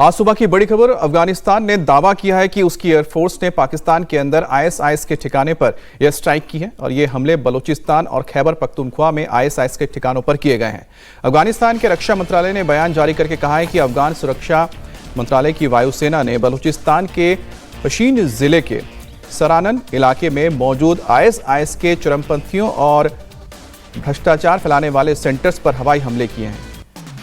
आज सुबह की बड़ी खबर। अफगानिस्तान ने दावा किया है कि उसकी एयरफोर्स ने पाकिस्तान के अंदर आईएसआईएस के ठिकाने पर एयर स्ट्राइक की है और ये हमले बलूचिस्तान और खैबर पख्तूनख्वा में आईएसआईएस के ठिकानों पर किए गए हैं। अफगानिस्तान के रक्षा मंत्रालय ने बयान जारी करके कहा है कि अफगान सुरक्षा मंत्रालय की वायुसेना ने बलूचिस्तान के पशीन जिले के सरानन इलाके में मौजूद आईएसआईएस के चरमपंथियों और भ्रष्टाचार फैलाने वाले सेंटर्स पर हवाई हमले किए हैं।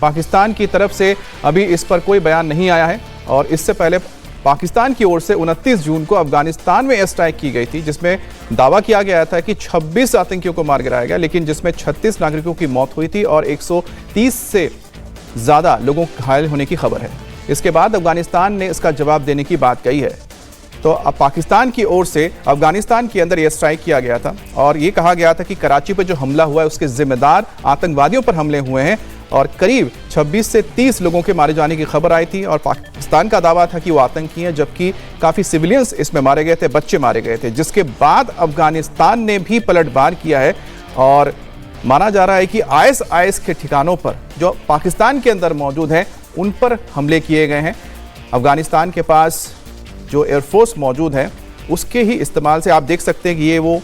पाकिस्तान की तरफ से अभी इस पर कोई बयान नहीं आया है और इससे पहले पाकिस्तान की ओर से 29 जून को अफगानिस्तान में एयर स्ट्राइक की गई थी, जिसमें दावा किया गया था कि 26 आतंकियों को मार गिराया गया, लेकिन जिसमें 36 नागरिकों की मौत हुई थी और 130 से ज्यादा लोगों के घायल होने की खबर है। इसके बाद अफगानिस्तान ने इसका जवाब देने की बात कही है। तो अब पाकिस्तान की ओर से अफगानिस्तान के अंदर एयर स्ट्राइक किया गया था और ये कहा गया था कि कराची पर जो हमला हुआ है उसके जिम्मेदार आतंकवादियों पर हमले हुए हैं और करीब 26 से 30 लोगों के मारे जाने की खबर आई थी और पाकिस्तान का दावा था कि वो आतंकी हैं, जबकि काफ़ी सिविलियंस इसमें मारे गए थे, बच्चे मारे गए थे, जिसके बाद अफगानिस्तान ने भी पलटवार किया है और माना जा रहा है कि आईएसआईएस के ठिकानों पर जो पाकिस्तान के अंदर मौजूद हैं उन पर हमले किए गए हैं। अफगानिस्तान के पास जो एयरफोर्स मौजूद है उसके ही इस्तेमाल से आप देख सकते हैं कि ये वो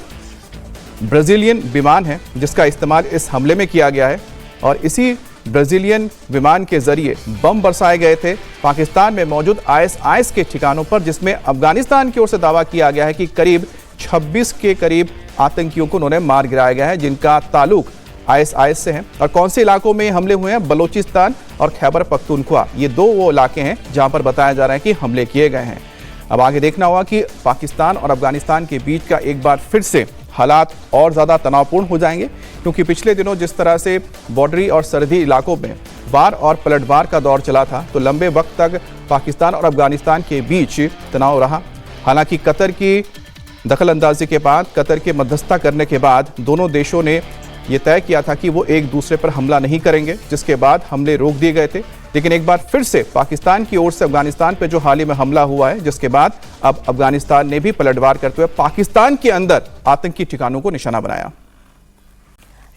ब्राज़ीलियन विमान है जिसका इस्तेमाल इस हमले में किया गया है और इसी ब्राज़ीलियन विमान के जरिए बम बरसाए गए थे पाकिस्तान में मौजूद आईएसआईएस के ठिकानों पर, जिसमें अफगानिस्तान की ओर से दावा किया गया है कि करीब 26 के करीब आतंकियों को उन्होंने मार गिराया गया है जिनका ताल्लुक आईएसआईएस से है। और कौन से इलाकों में हमले हुए हैं? बलूचिस्तान और खैबर पख्तूनख्वा, ये दो वो इलाके हैं जहां पर बताया जा रहा है कि हमले किए गए हैं। अब आगे देखना होगा कि पाकिस्तान और अफगानिस्तान के बीच का एक बार फिर से हालात और ज़्यादा तनावपूर्ण हो जाएंगे, क्योंकि पिछले दिनों जिस तरह से बॉर्डरी और सरहदी इलाकों में वार और पलटवार का दौर चला था, तो लंबे वक्त तक पाकिस्तान और अफगानिस्तान के बीच तनाव रहा। हालांकि कतर की दखलंदाजी के बाद, कतर के मध्यस्थता करने के बाद दोनों देशों ने यह तय किया था कि वो एक दूसरे पर हमला नहीं करेंगे, जिसके बाद हमले रोक दिए गए थे। लेकिन एक बार फिर से पाकिस्तान की ओर से अफगानिस्तान पर जो हाल ही में हमला हुआ है, जिसके बाद अब अफगानिस्तान ने भी पलटवार करते हुए पाकिस्तान के अंदर आतंकी ठिकानों को निशाना बनाया।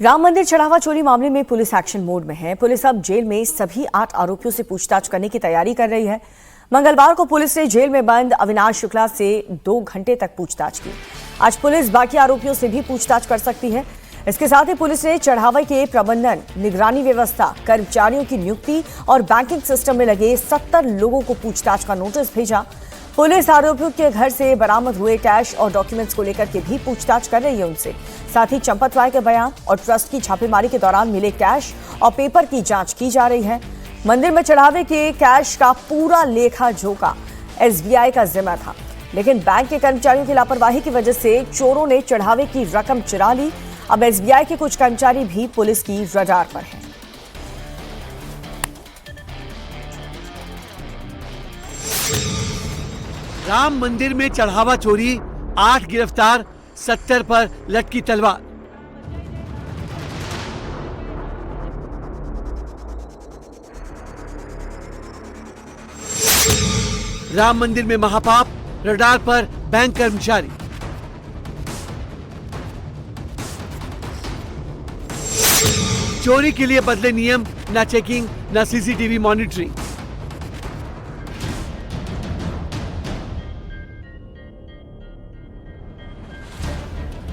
राम मंदिर चढ़ावा चोरी मामले में पुलिस एक्शन मोड में है। पुलिस अब जेल में सभी 8 आरोपियों से पूछताछ करने की तैयारी कर रही है। मंगलवार को पुलिस ने जेल में बंद अविनाश शुक्ला से 2 घंटे तक पूछताछ की। आज पुलिस बाकी आरोपियों से भी पूछताछ कर सकती है। इसके साथ ही पुलिस ने चढ़ावे के प्रबंधन, निगरानी व्यवस्था, कर्मचारियों की नियुक्ति और बैंकिंग सिस्टम में लगे 70 लोगों को पूछताछ का नोटिस भेजा। पुलिस आरोपियों के घर से बरामद हुए कैश और डॉक्यूमेंट्स को लेकर के भी पूछताछ कर रही है उनसे। साथ ही चंपत राय के बयान और ट्रस्ट की छापेमारी के दौरान मिले कैश और पेपर की जांच की जा रही है। मंदिर में चढ़ावे के कैश का पूरा लेखा जोखा एसबीआई का जिम्मा था, लेकिन बैंक के कर्मचारियों की लापरवाही की वजह से चोरों ने चढ़ावे की रकम चुरा ली। अब एसबीआई के कुछ कर्मचारी भी पुलिस की रडार पर हैं। राम मंदिर में चढ़ावा चोरी, 8 गिरफ्तार, 70 पर लटकी तलवार। राम मंदिर में महापाप, रडार पर बैंक कर्मचारी। चोरी के लिए बदले नियम, न चेकिंग न सीसीटीवी मॉनिटरिंग।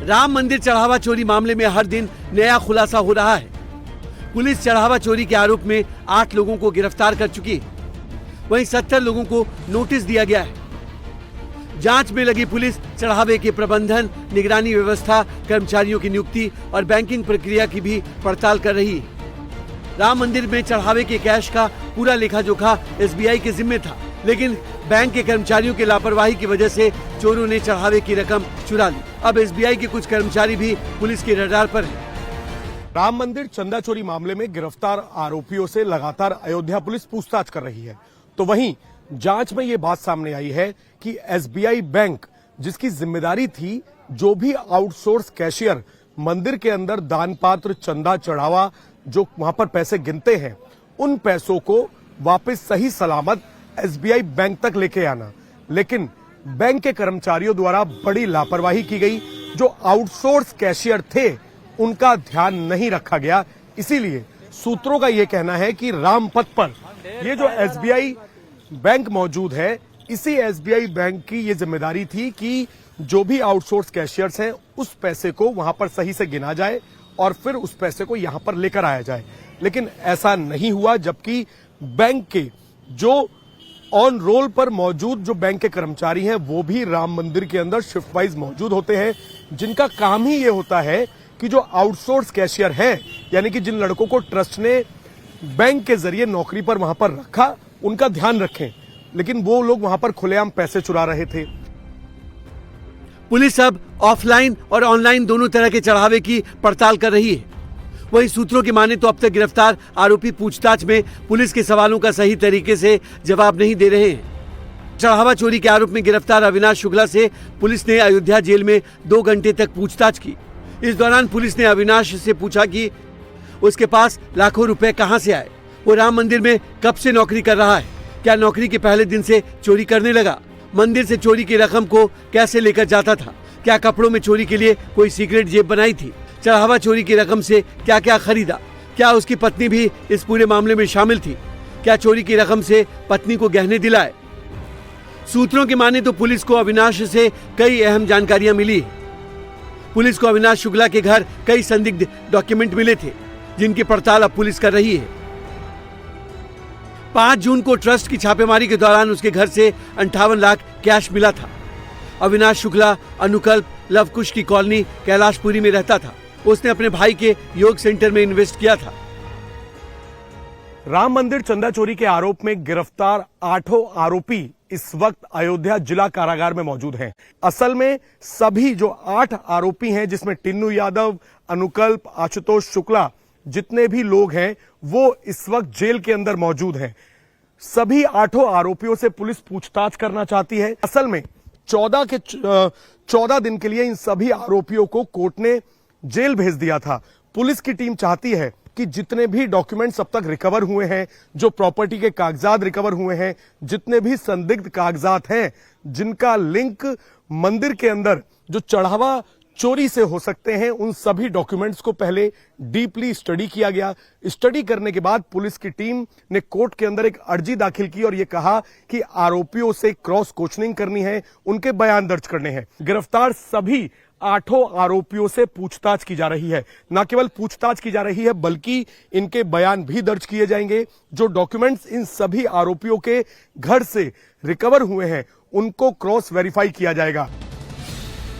राम मंदिर चढ़ावा चोरी मामले में हर दिन नया खुलासा हो रहा है। पुलिस चढ़ावा चोरी के आरोप में 8 लोगों को गिरफ्तार कर चुकी है, वहीं 70 लोगों को नोटिस दिया गया है। जांच में लगी पुलिस चढ़ावे के प्रबंधन, निगरानी व्यवस्था, कर्मचारियों की नियुक्ति और बैंकिंग प्रक्रिया की भी पड़ताल कर रही है। राम मंदिर में चढ़ावे के कैश का पूरा लेखा जोखा एसबीआई के जिम्मे था, लेकिन बैंक के कर्मचारियों की लापरवाही की वजह से चोरों ने चढ़ावे की रकम चुरा ली। अब एसबीआई के कुछ कर्मचारी भी पुलिस के रडार पर हैं। राम मंदिर चंदा चोरी मामले में गिरफ्तार आरोपियों से लगातार अयोध्या पुलिस पूछताछ कर रही है, तो वहीं जांच में ये बात सामने आई है कि एसबीआई बैंक, जिसकी जिम्मेदारी थी जो भी आउटसोर्स कैशियर मंदिर के अंदर दान पात्र, चंदा, चढ़ावा, जो वहां पर पैसे गिनते हैं, उन पैसों को वापस सही सलामत एसबीआई बैंक तक लेके आना, लेकिन बैंक के कर्मचारियों द्वारा बड़ी लापरवाही की गई। जो आउटसोर्स कैशियर थे उनका ध्यान नहीं रखा गया। इसीलिए सूत्रों का यह कहना है कि रामपथ पर ये जो एसबीआई बैंक मौजूद है, इसी एसबीआई बैंक की ये जिम्मेदारी थी कि जो भी आउटसोर्स कैशियर्स हैं उस पैसे को वहां पर सही से गिना जाए और फिर उस पैसे को यहां पर लेकर आया जाए। लेकिन ऐसा नहीं हुआ, जबकि बैंक के जो ऑन रोल पर मौजूद जो बैंक के कर्मचारी हैं वो भी राम मंदिर के अंदर शिफ्ट वाइज मौजूद होते हैं, जिनका काम ही ये होता है कि जो आउटसोर्स कैशियर हैं, यानी कि जिन लड़कों को ट्रस्ट ने बैंक के जरिए नौकरी पर वहां पर रखा, उनका ध्यान रखें। लेकिन वो लोग वहां पर खुलेआम पैसे चुरा रहे थे। पुलिस अब ऑफलाइन और ऑनलाइन दोनों तरह के चढ़ावे की पड़ताल कर रही है। वहीं सूत्रों की माने तो अब तक गिरफ्तार आरोपी पूछताछ में पुलिस के सवालों का सही तरीके से जवाब नहीं दे रहे हैं। चढ़ावा चोरी के आरोप में गिरफ्तार अविनाश शुक्ला से पुलिस ने अयोध्या जेल में 2 घंटे तक पूछताछ की। इस दौरान पुलिस ने अविनाश से पूछा कि उसके पास लाखों रुपए कहां से आए, वो राम मंदिर में कब से नौकरी कर रहा है, क्या नौकरी के पहले दिन से चोरी करने लगा, मंदिर से चोरी की रकम को कैसे लेकर जाता था, क्या कपड़ों में चोरी के लिए कोई सीक्रेट जेब बनाई थी, चढ़ावा चोरी की रकम से क्या क्या खरीदा, क्या उसकी पत्नी भी इस पूरे मामले में शामिल थी, क्या चोरी की रकम से पत्नी को गहने दिलाए। सूत्रों की माने तो पुलिस को अविनाश से कई अहम जानकारियां मिली है। पुलिस को अविनाश शुक्ला के घर कई संदिग्ध डॉक्यूमेंट मिले थे, जिनकी पड़ताल अब पुलिस कर रही है। 5 जून को ट्रस्ट की छापेमारी के दौरान उसके घर से 58 लाख कैश मिला था। अविनाश शुक्ला अनुकल्प लवकुश की कॉलोनी कैलाशपुरी में रहता था। उसने अपने भाई के योग सेंटर में इन्वेस्ट किया था। राम मंदिर चंदा चोरी के आरोप में गिरफ्तार 8 आरोपी इस वक्त अयोध्या जिला कारागार में मौजूद हैं। असल में सभी जो 8 आरोपी हैं, जिसमें टिन्नू यादव, अनुकल्प, आशुतोष शुक्ला, जितने भी लोग हैं वो इस वक्त जेल के अंदर मौजूद हैं। सभी 8 आरोपियों से पुलिस पूछताछ करना चाहती है। असल में 14 दिन के लिए इन सभी आरोपियों को कोर्ट ने जेल भेज दिया था। पुलिस की टीम चाहती है कि जितने भी डॉक्यूमेंट्स अब तक रिकवर हुए हैं, जो प्रॉपर्टी के कागजात रिकवर हुए हैं, जितने भी संदिग्ध कागजात हैं जिनका लिंक मंदिर के अंदर जो चढ़ावा चोरी से हो सकते हैं, उन सभी डॉक्यूमेंट्स को पहले डीपली स्टडी किया गया। स्टडी करने के बाद पुलिस की टीम ने कोर्ट के अंदर एक अर्जी दाखिल की और यह कहा कि आरोपियों से क्रॉस क्वेश्चनिंग करनी है, उनके बयान दर्ज करने हैं। गिरफ्तार सभी 8 आरोपियों से पूछताछ की जा रही है। न केवल पूछताछ की जा रही है, बल्कि इनके बयान भी दर्ज किए जाएंगे। जो डॉक्यूमेंट्स इन सभी आरोपियों के घर से रिकवर हुए हैं, उनको क्रॉस वेरीफाई किया जाएगा।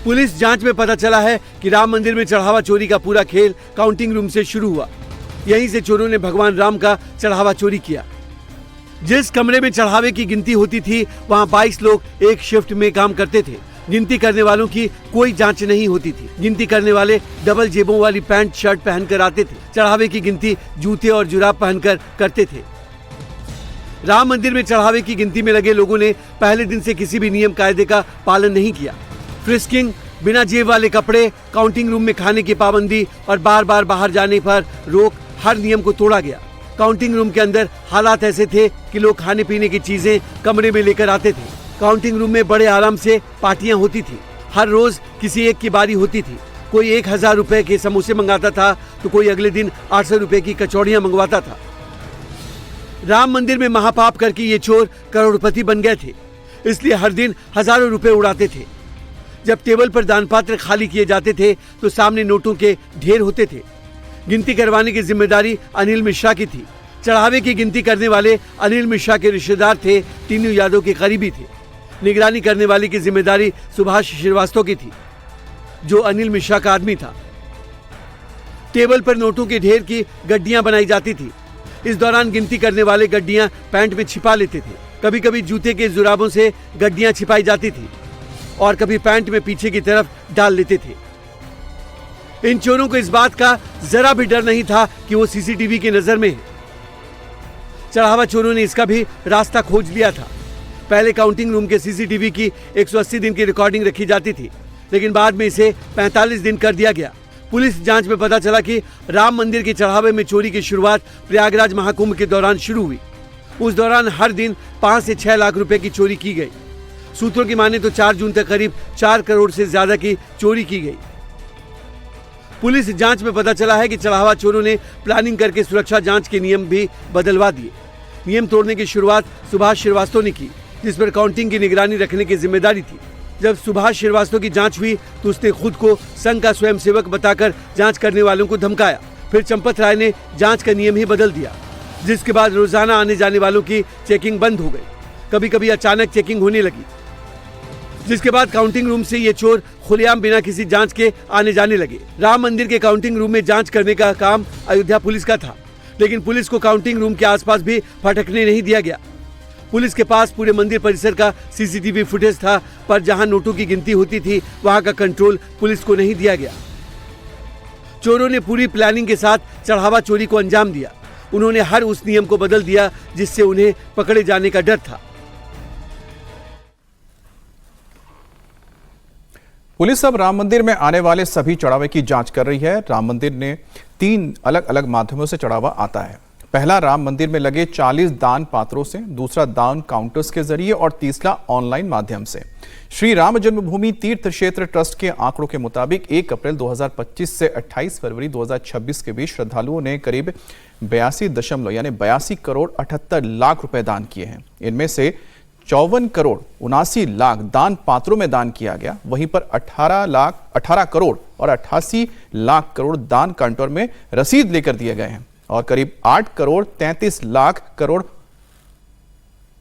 पुलिस जांच में पता चला है कि राम मंदिर में चढ़ावा चोरी का पूरा खेल काउंटिंग रूम से शुरू हुआ। यहीं से चोरों ने भगवान राम का चढ़ावा चोरी किया। जिस कमरे में चढ़ावे की गिनती होती थी, वहां 22 लोग एक शिफ्ट में काम करते थे। गिनती करने वालों की कोई जांच नहीं होती थी। गिनती करने वाले डबल जेबों वाली पैंट शर्ट पहनकर आते थे। चढ़ावे की गिनती जूते और जुराब पहनकर करते थे। राम मंदिर में चढ़ावे की गिनती में लगे लोगों ने पहले दिन से किसी भी नियम कायदे का पालन नहीं किया। फ्रिस्किंग, बिना जेब वाले कपड़े, काउंटिंग रूम में खाने की पाबंदी और बार बार बाहर जाने पर रोक, हर नियम को तोड़ा गया। काउंटिंग रूम के अंदर हालात ऐसे थे कि लोग खाने पीने की चीजें कमरे में लेकर आते थे। काउंटिंग रूम में बड़े आराम से पार्टियां होती थी। हर रोज किसी एक की बारी होती थी। कोई 1000 रुपए के समोसे मंगाता था तो कोई अगले दिन 800 रुपए की कचौड़ियां मंगवाता था। राम मंदिर में महापाप करके ये चोर करोड़पति बन गए थे, इसलिए हर दिन हजारों रुपए उड़ाते थे। जब टेबल पर दान पात्र खाली किए जाते थे तो सामने नोटों के ढेर होते थे। गिनती करवाने की जिम्मेदारी अनिल मिश्रा की थी। चढ़ावे की गिनती करने वाले अनिल मिश्रा के रिश्तेदार थे, टिन्नू यादव के करीबी थे। निगरानी करने वाले की जिम्मेदारी सुभाष श्रीवास्तव की थी, जो अनिल मिश्रा का आदमी था। टेबल पर नोटों के ढेर की गड्डियां बनाई जाती थी। इस दौरान गिनती करने वाले गड्डियां पैंट में छिपा लेते थे। कभी कभी जूते के जुराबों से गड्डियां छिपाई जाती थी और कभी पैंट में पीछे की तरफ डाल लेते थे। इन चोरों को इस बात का जरा भी डर नहीं था कि वो सीसीटीवी की नजर में है। चढ़ावा चोरों ने इसका भी रास्ता खोज लिया था। पहले काउंटिंग रूम के सीसीटीवी की 180 दिन की रिकॉर्डिंग रखी जाती थी, लेकिन बाद में इसे 45 दिन कर दिया गया। पुलिस जांच में पता चला कि राम मंदिर के चढ़ावे में चोरी की शुरुआत प्रयागराज महाकुंभ के दौरान शुरू हुई। उस दौरान हर दिन 5 से 6 लाख रुपए की चोरी की गई। सूत्रों की माने तो 4 जून तक करीब 4 करोड़ से ज्यादा की चोरी की गई। पुलिस जांच में पता चला है कि चढ़ावा चोरों ने प्लानिंग करके सुरक्षा जांच के नियम भी बदलवा दिए। नियम तोड़ने की शुरुआत सुभाष श्रीवास्तव ने की, जिस पर काउंटिंग की निगरानी रखने की जिम्मेदारी थी। जब सुभाष श्रीवास्तव की जांच हुई तो उसने खुद को संघ का स्वयंसेवक बताकर जांच करने वालों को धमकाया। फिर चंपत राय ने जांच का नियम ही बदल दिया, जिसके बाद रोजाना आने जाने वालों की चेकिंग बंद हो गई। कभी कभी अचानक चेकिंग होने लगी, जिसके बाद काउंटिंग रूम से ये चोर खुलेआम बिना किसी जांच के आने जाने लगे। राम मंदिर के काउंटिंग रूम में जांच करने का काम अयोध्या पुलिस का था, लेकिन पुलिस को काउंटिंग रूम के आसपास भी फटकने नहीं दिया गया। पुलिस के पास पूरे मंदिर परिसर का सीसीटीवी फुटेज था, पर जहां नोटों की गिनती होती थी वहां का कंट्रोल पुलिस को नहीं दिया गया। चोरों ने पूरी प्लानिंग के साथ चढ़ावा चोरी को अंजाम दिया। उन्होंने हर उस नियम को बदल दिया जिससे उन्हें पकड़े जाने का डर था। पुलिस अब राम मंदिर में आने वाले सभी चढ़ावे की जांच कर रही है। राम मंदिर ने 3 अलग अलग माध्यमों से चढ़ावा आता है। पहला राम मंदिर में लगे 40 दान पात्रों से, दूसरा दान काउंटर्स के जरिए और तीसरा ऑनलाइन माध्यम से। श्री राम जन्मभूमि तीर्थ क्षेत्र ट्रस्ट के आंकड़ों के मुताबिक 1 अप्रैल 2025 से 28 फरवरी 2026 के बीच श्रद्धालुओं ने करीब 82 करोड़ 78 लाख रुपए दान किए हैं। इनमें से 54 करोड़ 79 लाख दान पात्रों में दान किया गया। वहीं पर 18 करोड़ और 88 लाख करोड़ दान काउंटर में रसीद लेकर दिए गए हैं और करीब 8 करोड़ 33 लाख करोड़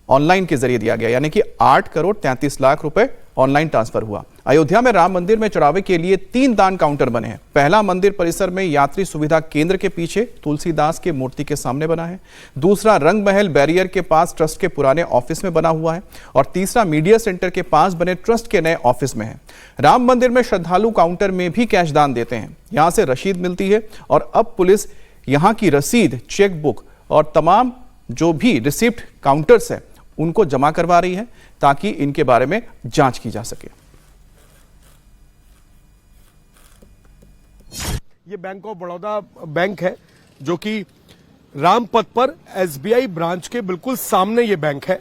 ऑनलाइन के जरिए दिया गया, यानी कि 8 करोड़ 33 लाख रुपए ऑनलाइन ट्रांसफर हुआ। अयोध्या में राम मंदिर में चढ़ावे के लिए 3 दान काउंटर बने हैं। पहला मंदिर परिसर में यात्री सुविधा केंद्र के पीछे तुलसीदास की मूर्ति के सामने बना है। दूसरा रंग महल बैरियर के पास ट्रस्ट के पुराने ऑफिस में बना हुआ है और तीसरा मीडिया सेंटर के पास बने ट्रस्ट के नए ऑफिस में है। राम मंदिर में श्रद्धालु काउंटर में भी कैश दान देते हैं। यहां से रसीद मिलती है और अब पुलिस यहां की रसीद, चेकबुक और तमाम जो भी रिसिप्ट काउंटर्स है उनको जमा करवा रही है ताकि इनके बारे में जांच की जा सके। ये बैंक ऑफ बड़ौदा बैंक है जो कि रामपथ पर एसबीआई ब्रांच के बिल्कुल सामने ये बैंक है।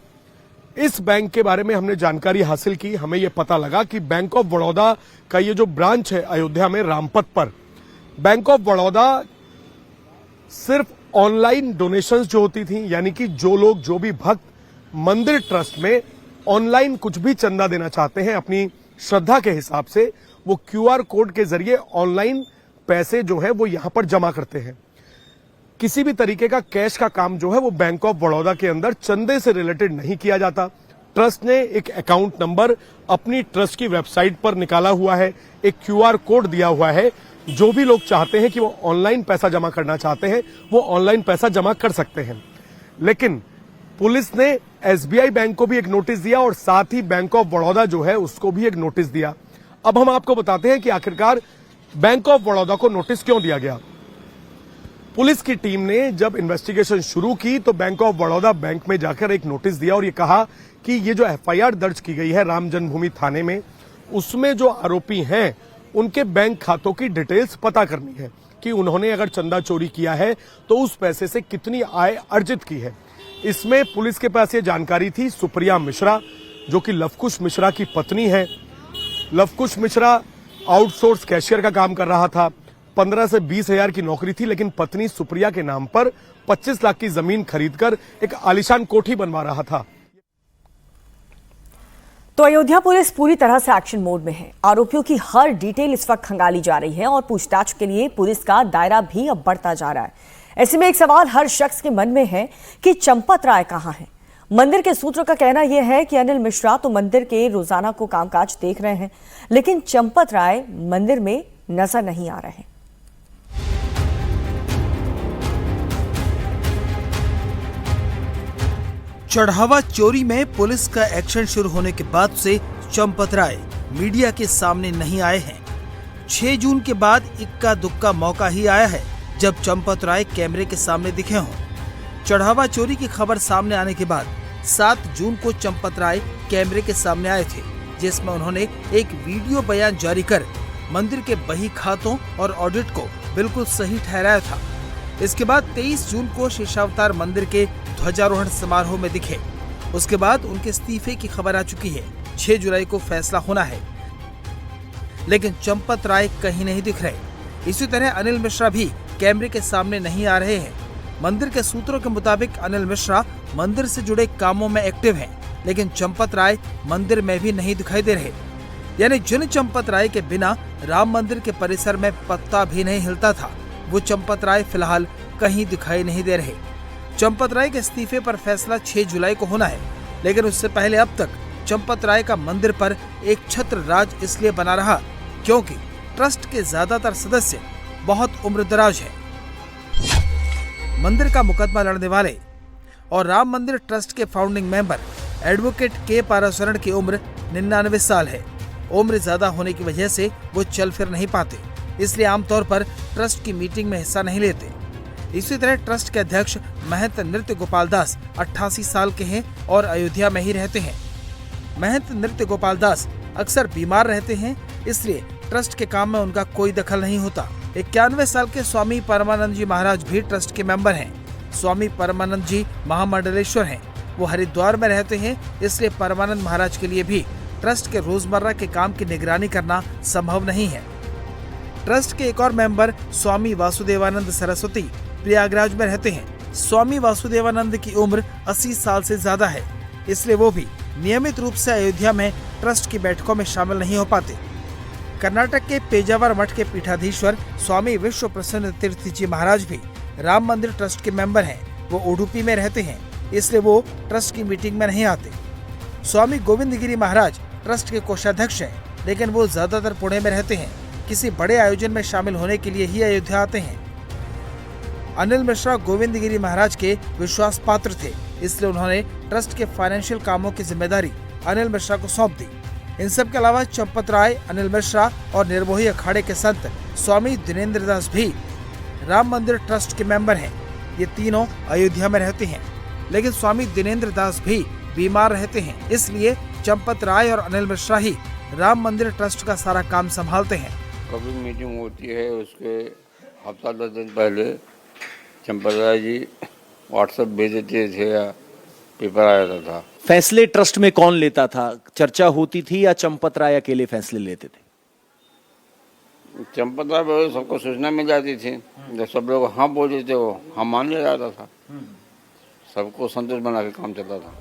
इस बैंक के बारे में हमने जानकारी हासिल की। हमें यह पता लगा कि बैंक ऑफ बड़ौदा का ये जो ब्रांच है अयोध्या में रामपथ पर, बैंक ऑफ बड़ौदा सिर्फ ऑनलाइन डोनेशंस जो होती थी, यानी कि जो लोग, जो भी भक्त मंदिर ट्रस्ट में ऑनलाइन कुछ भी चंदा देना चाहते हैं अपनी श्रद्धा के हिसाब से, वो क्यूआर कोड के जरिए ऑनलाइन पैसे जो है वो यहां पर जमा करते हैं। किसी भी तरीके का कैश का काम जो है वो बैंक ऑफ बड़ौदा के अंदर चंदे से रिलेटेड नहीं किया जाता। ट्रस्ट ने एक अकाउंट नंबर अपनी ट्रस्ट की वेबसाइट पर निकाला हुआ है, एक क्यूआर कोड दिया हुआ है। जो भी लोग चाहते हैं कि वो ऑनलाइन पैसा जमा करना चाहते हैं वो ऑनलाइन पैसा जमा कर सकते हैं। लेकिन पुलिस ने एसबीआई बैंक को भी एक नोटिस दिया और साथ ही बैंक ऑफ बड़ौदा जो है उसको भी एक नोटिस दिया। अब हम आपको बताते हैं कि आखिरकार बैंक ऑफ बड़ौदा को नोटिस क्यों दिया गया। पुलिस की टीम ने जब इन्वेस्टिगेशन शुरू की तो बैंक ऑफ बड़ौदा बैंक में जाकर एक नोटिस दिया और ये कहा कि ये जो एफआईआर दर्ज की गई है राम जन्मभूमि थाने में, उसमें जो आरोपी हैं उनके बैंक खातों की डिटेल्स पता करनी है कि उन्होंने अगर चंदा चोरी किया है तो उस पैसे से कितनी आय अर्जित की है। इसमें पुलिस के पास ये जानकारी थी। सुप्रिया मिश्रा जो कि लवकुश मिश्रा की पत्नी है, लवकुश मिश्रा आउटसोर्स कैशियर का काम कर रहा था। 15 से 20 हजार की नौकरी थी, लेकिन पत्नी सुप्रिया के नाम पर 25 लाख की जमीन खरीदकर एक आलीशान कोठी बनवा रहा था। तो अयोध्या पुलिस पूरी तरह से एक्शन मोड में है। आरोपियों की हर डिटेल इस वक्त खंगाली जा रही है और पूछताछ के लिए पुलिस का दायरा भी अब बढ़ता जा रहा है। ऐसे में एक सवाल हर शख्स के मन में है कि चंपत राय कहां है। मंदिर के सूत्रों का कहना यह है कि अनिल मिश्रा तो मंदिर के रोजाना को कामकाज देख रहे हैं, लेकिन चंपत राय मंदिर में नजर नहीं आ रहे हैं। चढ़ावा चोरी में पुलिस का एक्शन शुरू होने के बाद से चंपत राय मीडिया के सामने नहीं आए हैं। 6 जून के बाद इक्का दुक्का मौका ही आया है जब चंपत राय कैमरे के सामने दिखे हों। चढ़ावा चोरी की खबर सामने आने के बाद 7 जून को चंपत राय कैमरे के सामने आए थे, जिसमें उन्होंने एक वीडियो बयान जारी कर मंदिर के बही खातों और ऑडिट को बिल्कुल सही ठहराया था। इसके बाद 23 जून को शेषावतार मंदिर के ध्वजारोहण समारोह में दिखे। उसके बाद उनके इस्तीफे की खबर आ चुकी है। 6 जुलाई को फैसला होना है, लेकिन चंपत राय कहीं नहीं दिख रहे। इसी तरह अनिल मिश्रा भी कैमरे के सामने नहीं आ रहे हैं। मंदिर के सूत्रों के मुताबिक अनिल मिश्रा मंदिर से जुड़े कामों में एक्टिव हैं, लेकिन चंपत राय मंदिर में भी नहीं दिखाई दे रहे। यानी जिन चंपत राय के बिना राम मंदिर के परिसर में पत्ता भी नहीं हिलता था, वो चंपत राय फिलहाल कहीं दिखाई नहीं दे रहे। चंपत राय के इस्तीफे पर फैसला 6 जुलाई को होना है, लेकिन उससे पहले अब तक चंपत राय का मंदिर पर एक छत्र राज इसलिए बना रहा क्योंकि ट्रस्ट के ज्यादातर सदस्य बहुत उम्रदराज हैं। मंदिर का मुकदमा लड़ने वाले और राम मंदिर ट्रस्ट के फाउंडिंग मेंबर एडवोकेट के पाराशरण की उम्र 99 साल है। उम्र ज्यादा होने की वजह से वो चल फिर नहीं पाते, इसलिए आमतौर पर ट्रस्ट की मीटिंग में हिस्सा नहीं लेते। इसी तरह ट्रस्ट के अध्यक्ष महंत नृत्य गोपाल दास 88 साल के हैं और अयोध्या में ही रहते हैं। महंत नृत्य गोपाल दास अक्सर बीमार रहते हैं, इसलिए ट्रस्ट के काम में उनका कोई दखल नहीं होता। 91 साल के स्वामी परमानंद जी महाराज भी ट्रस्ट के मेंबर हैं। स्वामी परमानंद जी महामंडलेश्वर हैं। वो हरिद्वार में रहते हैं, इसलिए परमानंद महाराज के लिए भी ट्रस्ट के रोजमर्रा के काम की निगरानी करना संभव नहीं है। ट्रस्ट के एक और मेंबर स्वामी वासुदेवानंद सरस्वती प्रयागराज में रहते हैं। स्वामी वासुदेवानंद की उम्र 80 साल से ज्यादा है, इसलिए वो भी नियमित रूप से अयोध्या में ट्रस्ट की बैठकों में शामिल नहीं हो पाते। कर्नाटक के पेजावर मठ के पीठाधीश्वर स्वामी विश्व प्रसन्न तीर्थ जी महाराज भी राम मंदिर ट्रस्ट के मेंबर हैं। वो उडुपी में रहते हैं, इसलिए वो ट्रस्ट की मीटिंग में नहीं आते। स्वामी गोविंद गिरी महाराज ट्रस्ट के कोषाध्यक्ष हैं, लेकिन वो ज्यादातर पुणे में रहते हैं। किसी बड़े आयोजन में शामिल होने के लिए ही अयोध्या आते हैं। अनिल मिश्रा गोविंद गिरी महाराज के विश्वास पात्र थे, इसलिए उन्होंने ट्रस्ट के फाइनेंशियल कामों की जिम्मेदारी अनिल मिश्रा को सौंप दी। इन सब के अलावा चंपत राय, अनिल मिश्रा और निर्मोही अखाड़े के संत स्वामी दिनेंद्र दास भी राम मंदिर ट्रस्ट के मेंबर हैं। ये तीनों अयोध्या में रहते हैं, लेकिन स्वामी दिनेंद्र दास भी बीमार रहते हैं, इसलिए चंपत राय और अनिल मिश्रा ही राम मंदिर ट्रस्ट का सारा काम संभालते हैं। कभी मीटिंग होती है, उसके हफ्ता 10 दिन पहले चंपत राय जी व्हाट्सएप भेज देते थे या पेपर आ जाता था। फैसले ट्रस्ट में कौन लेता था? चर्चा होती थी या चंपत राय अकेले फैसले लेते थे? चंपत राय सबको सूचना मिल जाती थी, जब सब लोग हाँ बोल देते हो हाँ मान लिया जाता था। सबको संतुष्ट बना के काम चलता था।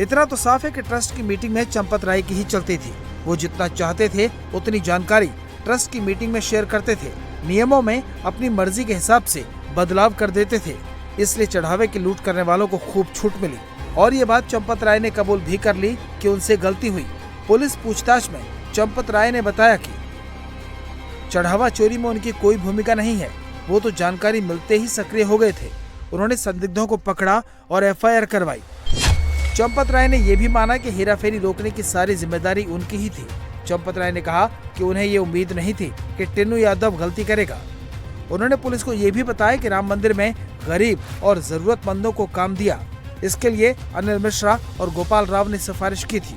इतना तो साफ है कि ट्रस्ट की मीटिंग में चंपत राय की ही चलती थी। वो जितना चाहते थे उतनी जानकारी ट्रस्ट की मीटिंग में शेयर करते थे। नियमों में अपनी मर्जी के हिसाब से बदलाव कर देते थे, इसलिए चढ़ावे की लूट करने वालों को खूब छूट मिली। और ये बात चंपत राय ने कबूल भी कर ली कि उनसे गलती हुई। पुलिस पूछताछ में चंपत राय ने बताया कि चढ़ावा चोरी में उनकी कोई भूमिका नहीं है, वो तो जानकारी मिलते ही सक्रिय हो गए थे। उन्होंने संदिग्धों को पकड़ा और एफआईआर करवाई। चंपत राय ने यह भी माना कि हेराफेरी रोकने की सारी जिम्मेदारी उनकी ही थी। चंपत राय ने कहा कि उन्हें ये उम्मीद नहीं थी कि टिन्नू यादव गलती करेगा। उन्होंने पुलिस को यह भी बताया कि राम मंदिर में गरीब और जरूरतमंदों को काम दिया, इसके लिए अनिल मिश्रा और गोपाल राव ने सिफारिश की थी।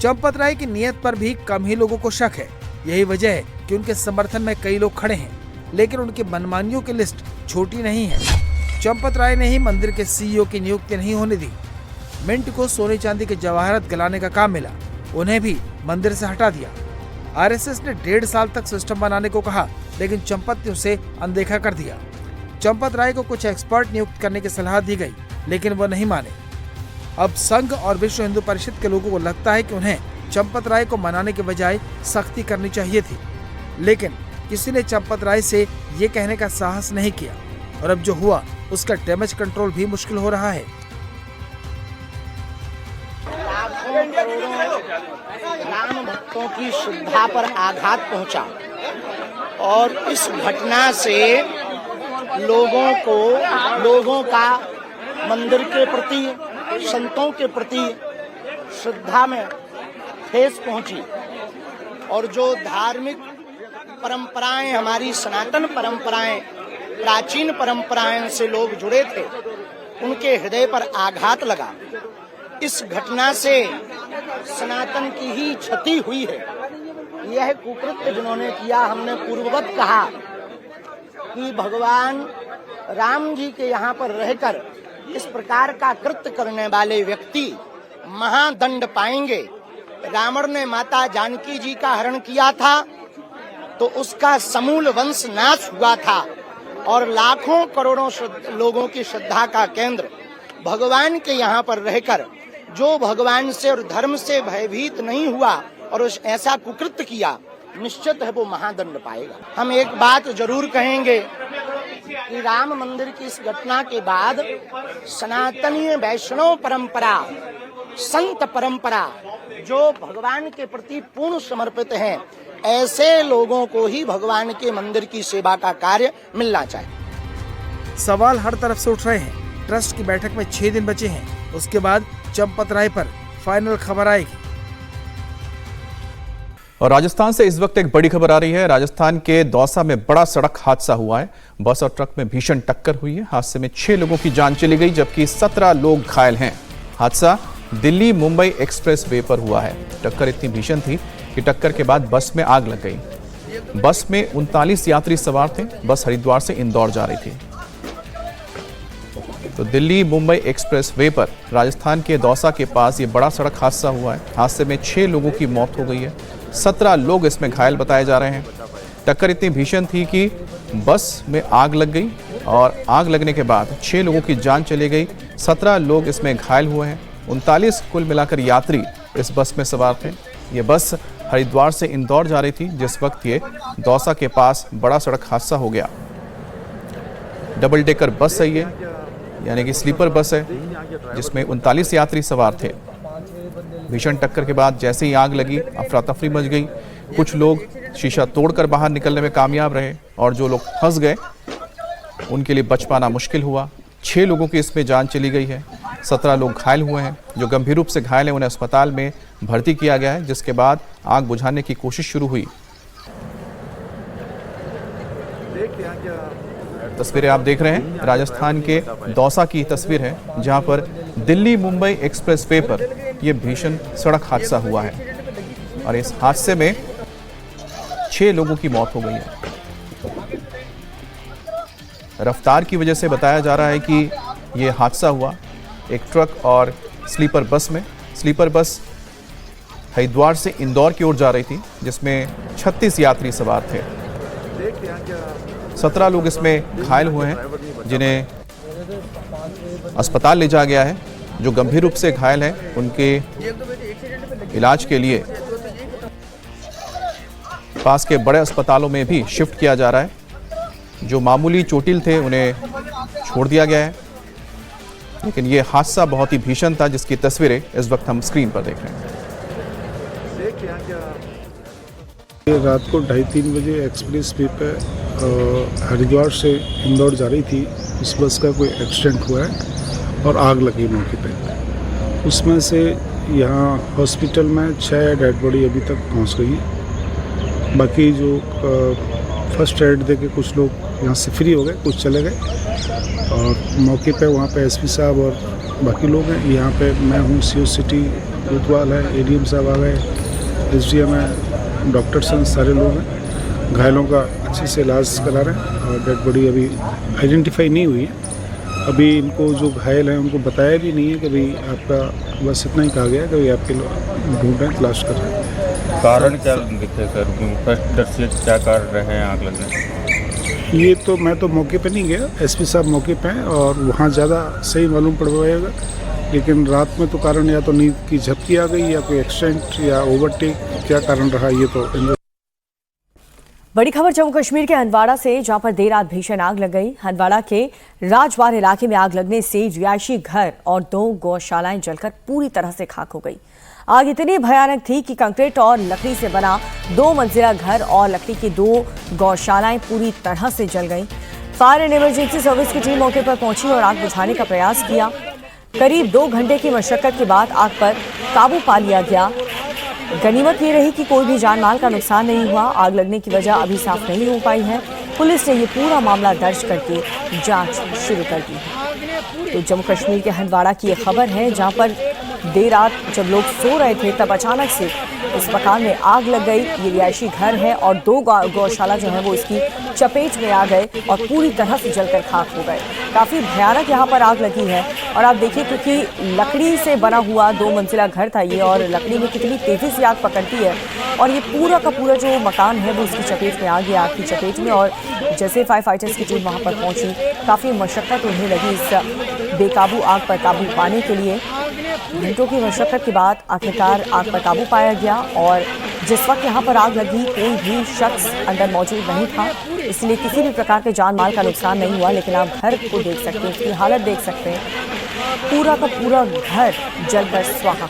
चंपत राय की नीयत पर भी कम ही लोगों को शक है। यही वजह है कि उनके समर्थन में कई लोग खड़े हैं, लेकिन उनकी मनमानियों की लिस्ट छोटी नहीं है। चंपत राय ने ही मंदिर के सीईओ की नियुक्ति नहीं होने दी। मिंट को सोने चांदी के जवाहरात गलाने का काम मिला, उन्हें भी मंदिर से हटा दिया। आरएसएस ने 1.5 साल तक सिस्टम बनाने को कहा, लेकिन चंपत ने उसे अनदेखा कर दिया। चंपत राय को कुछ एक्सपर्ट नियुक्त करने की सलाह दी गई, लेकिन वो नहीं माने। अब संघ और विश्व हिंदू परिषद के लोगों को लगता है कि उन्हें चंपत राय को मनाने के बजाय सख्ती करनी चाहिए थी, लेकिन किसी ने चंपत राय से ये कहने का साहस नहीं किया, और अब जो हुआ उसका डैमेज कंट्रोल भी मुश्किल हो रहा है। राम भक्तों की श्रद्धा पर आघात पहुंचा और इस घटना से लोगों का मंदिर के प्रति, संतों के प्रति श्रद्धा में ठेस पहुंची। और जो धार्मिक परंपराएं, हमारी सनातन परंपराएं, प्राचीन परंपराएं से लोग जुड़े थे, उनके हृदय पर आघात लगा। इस घटना से सनातन की ही क्षति हुई है। यह कुकृत्य जिन्होंने किया, हमने पूर्ववत कहा कि भगवान राम जी के यहाँ पर रहकर इस प्रकार का कृत्य करने वाले व्यक्ति महादंड पाएंगे। रावण ने माता जानकी जी का हरण किया था तो उसका समूल वंश नाश हुआ था। और लाखों करोड़ों लोगों की श्रद्धा का केंद्र भगवान के यहाँ पर रहकर जो भगवान से और धर्म से भयभीत नहीं हुआ और उस ऐसा कुकृत्य किया, निश्चित है वो महादंड पाएगा। हम एक बात जरूर कहेंगे कि राम मंदिर की इस घटना के बाद सनातनीय वैष्णव परंपरा, संत परंपरा जो भगवान के प्रति पूर्ण समर्पित हैं, ऐसे लोगों को ही भगवान के मंदिर की सेवा का कार्य मिलना चाहिए। सवाल हर तरफ से उठ रहे हैं। ट्रस्ट की बैठक में 6 दिन बचे हैं, उसके बाद चंपत राय पर फाइनल खबर आएगी। और राजस्थान से इस वक्त एक बड़ी खबर आ रही है। राजस्थान के दौसा में बड़ा सड़क हादसा हुआ है। बस और ट्रक में भीषण टक्कर हुई है। हादसे में 6 लोगों की जान चली गई, जबकि 17 लोग घायल हैं। हादसा दिल्ली मुंबई एक्सप्रेस वे पर हुआ है। टक्कर इतनी भीषण थी कि टक्कर के बाद बस में आग लग गई। बस में 39 यात्री सवार थे। बस हरिद्वार से इंदौर जा रही थी। तो दिल्ली मुंबई एक्सप्रेस वे पर राजस्थान के दौसा के पास ये बड़ा सड़क हादसा हुआ है। हादसे में 6 लोगों की मौत हो गई है। 17 लोग इसमें घायल बताए जा रहे हैं। टक्कर इतनी भीषण थी कि बस में आग लग गई और आग लगने के बाद 6 लोगों की जान चली गई। 17 लोग इसमें घायल हुए हैं। 39 कुल मिलाकर यात्री इस बस में सवार थे। ये बस हरिद्वार से इंदौर जा रही थी जिस वक्त ये दौसा के पास बड़ा सड़क हादसा हो गया। डबल डेकर बस है ये, यानी कि स्लीपर बस है, जिसमें 39 यात्री सवार थे। भीषण टक्कर के बाद जैसे ही आग लगी, अफरा तफरी मच गई। कुछ लोग शीशा तोड़कर बाहर निकलने में कामयाब रहे और जो लोग फंस गए उनके लिए बच पाना मुश्किल हुआ। 6 लोगों की इसमें जान चली गई है। 17 लोग घायल हुए हैं। जो गंभीर रूप से घायल हैं उन्हें अस्पताल में भर्ती किया गया है, जिसके बाद आग बुझाने की कोशिश शुरू हुई। तस्वीरें आप देख रहे हैं, राजस्थान के दौसा की तस्वीर है, जहां पर दिल्ली मुंबई एक्सप्रेस वे पर यह भीषण सड़क हादसा हुआ है और इस हादसे में 6 लोगों की मौत हो गई है। रफ्तार की वजह से बताया जा रहा है कि यह हादसा हुआ एक ट्रक और स्लीपर बस में। स्लीपर बस हरिद्वार से इंदौर की ओर जा रही थी, जिसमें 36 यात्री सवार थे। 17 लोग इसमें घायल हुए हैं, जिन्हें अस्पताल ले जाया गया है। जो गंभीर रूप से घायल हैं उनके इलाज के लिए पास के बड़े अस्पतालों में भी शिफ्ट किया जा रहा है। जो मामूली चोटिल थे उन्हें छोड़ दिया गया है। लेकिन ये हादसा बहुत ही भीषण था, जिसकी तस्वीरें इस वक्त हम स्क्रीन पर देख रहे हैं। रात को 2:30-3 बजे एक्सप्रेस वे पे हरिद्वार से इंदौर जा रही थी। उस बस का कोई एक्सीडेंट हुआ है और आग लगी मौके पे। उसमें से यहाँ हॉस्पिटल में 6 डेड बॉडी अभी तक पहुँच गई है। बाकी जो फर्स्ट एड दे के कुछ लोग यहाँ से फ्री हो गए, कुछ चले गए और मौके पे वहाँ पे एसपी साहब और बाकी लोग हैं। यहाँ पे मैं हूँ, सीओ सिटी कोतवाल है, एडीएम साहब आ गए, एसडीएम है, डॉक्टर्स हैं, सारे लोग हैं। घायलों का अच्छे से इलाज करा रहे हैं और डेड बॉडी अभी आइडेंटिफाई नहीं हुई है। अभी इनको जो घायल हैं उनको बताया भी नहीं है कि भाई आपका, बस इतना ही कहा गया है कि भाई आपके लोग ढूंढ रहे हैं, तलाश कर रहे हैं। कारण क्या दिखे सर? फर्स्ट डर से क्या कर रहे हैं आग लगने? ये तो मैं तो मौके पे नहीं गया, एसपी साहब मौके पे हैं और वहाँ ज़्यादा सही मालूम पड़ पाएगा। लेकिन रात में तो कारण या तो नींद की झपकी आ गई या कोई एक्सीडेंट या ओवरटेक, क्या कारण रहा ये तो। बड़ी खबर जम्मू कश्मीर के हंदवाड़ा से, जहां पर देर रात भीषण आग लग गई। हंदवाड़ा के राजवार इलाके में आग लगने से रिहायशी घर और 2 गौशालाएं जलकर पूरी तरह से खाक हो गई। आग इतनी भयानक थी कि कंक्रीट और लकड़ी से बना 2 मंजिला घर और लकड़ी की 2 गौशालाएं पूरी तरह से जल गईं। फायर एंड इमरजेंसी सर्विस की टीम मौके पर पहुंची और आग बुझाने का प्रयास किया। करीब 2 घंटे की मशक्कत के बाद आग पर काबू पा लिया गया। गनीमत ये रही कि कोई भी जान माल का नुकसान नहीं हुआ। आग लगने की वजह अभी साफ नहीं हो पाई है। पुलिस ने ये पूरा मामला दर्ज करके जांच शुरू कर दी है। तो जम्मू कश्मीर के हंदवाड़ा की ये खबर है, जहां पर देर रात जब लोग सो रहे थे तब अचानक से इस मकान में आग लग गई। ये रिहायशी घर है और 2 गौशाला जो है वो इसकी चपेट में आ गए और पूरी तरह से जलकर खाक हो गए। काफ़ी भयानक यहाँ पर आग लगी है और आप देखिए क्योंकि लकड़ी से बना हुआ 2 मंजिला घर था ये और लकड़ी में कितनी तेज़ी से आग पकड़ती है और ये पूरा का पूरा जो मकान है वो इसकी चपेट में आ गया, आग की चपेट में। और जैसे फायर फाइटर्स की टीम वहाँ पर पहुँची, काफ़ी मशक्क़त उन्हें लगी इस बेकाबू आग पर काबू पाने के लिए। घंटों की मशक्क़त के बाद आखिरकार आग पर काबू पाया गया और जिस वक्त यहाँ पर आग लगी कोई भी शख्स अंदर मौजूद नहीं था, इसलिए किसी भी प्रकार के जान माल का नुकसान नहीं हुआ। लेकिन आप घर को देख सकते हैं, उसकी हालत देख सकते हैं, पूरा का पूरा घर जलकर स्वाहा।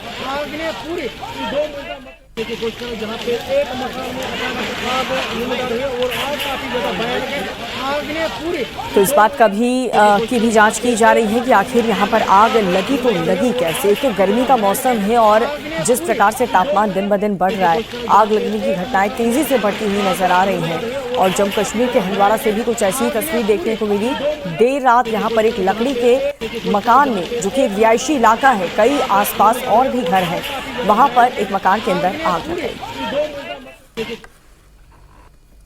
तो इस बात का की भी जांच की जा रही है कि आखिर यहाँ पर आग लगी तो लगी कैसे। एक तो गर्मी का मौसम है और जिस प्रकार से तापमान दिन ब दिन बढ़ रहा है, आग लगने की घटनाएं तेजी से बढ़ती हुई नजर आ रही हैं। और जम्मू कश्मीर के हंदवाड़ा से भी कुछ ऐसी तस्वीर देखने को मिली। देर रात यहाँ पर एक लकड़ी के मकान में, जो कि एक रिहायशी इलाका है, कई आसपास और भी घर हैं, वहां पर एक मकान के अंदर आग लग गई।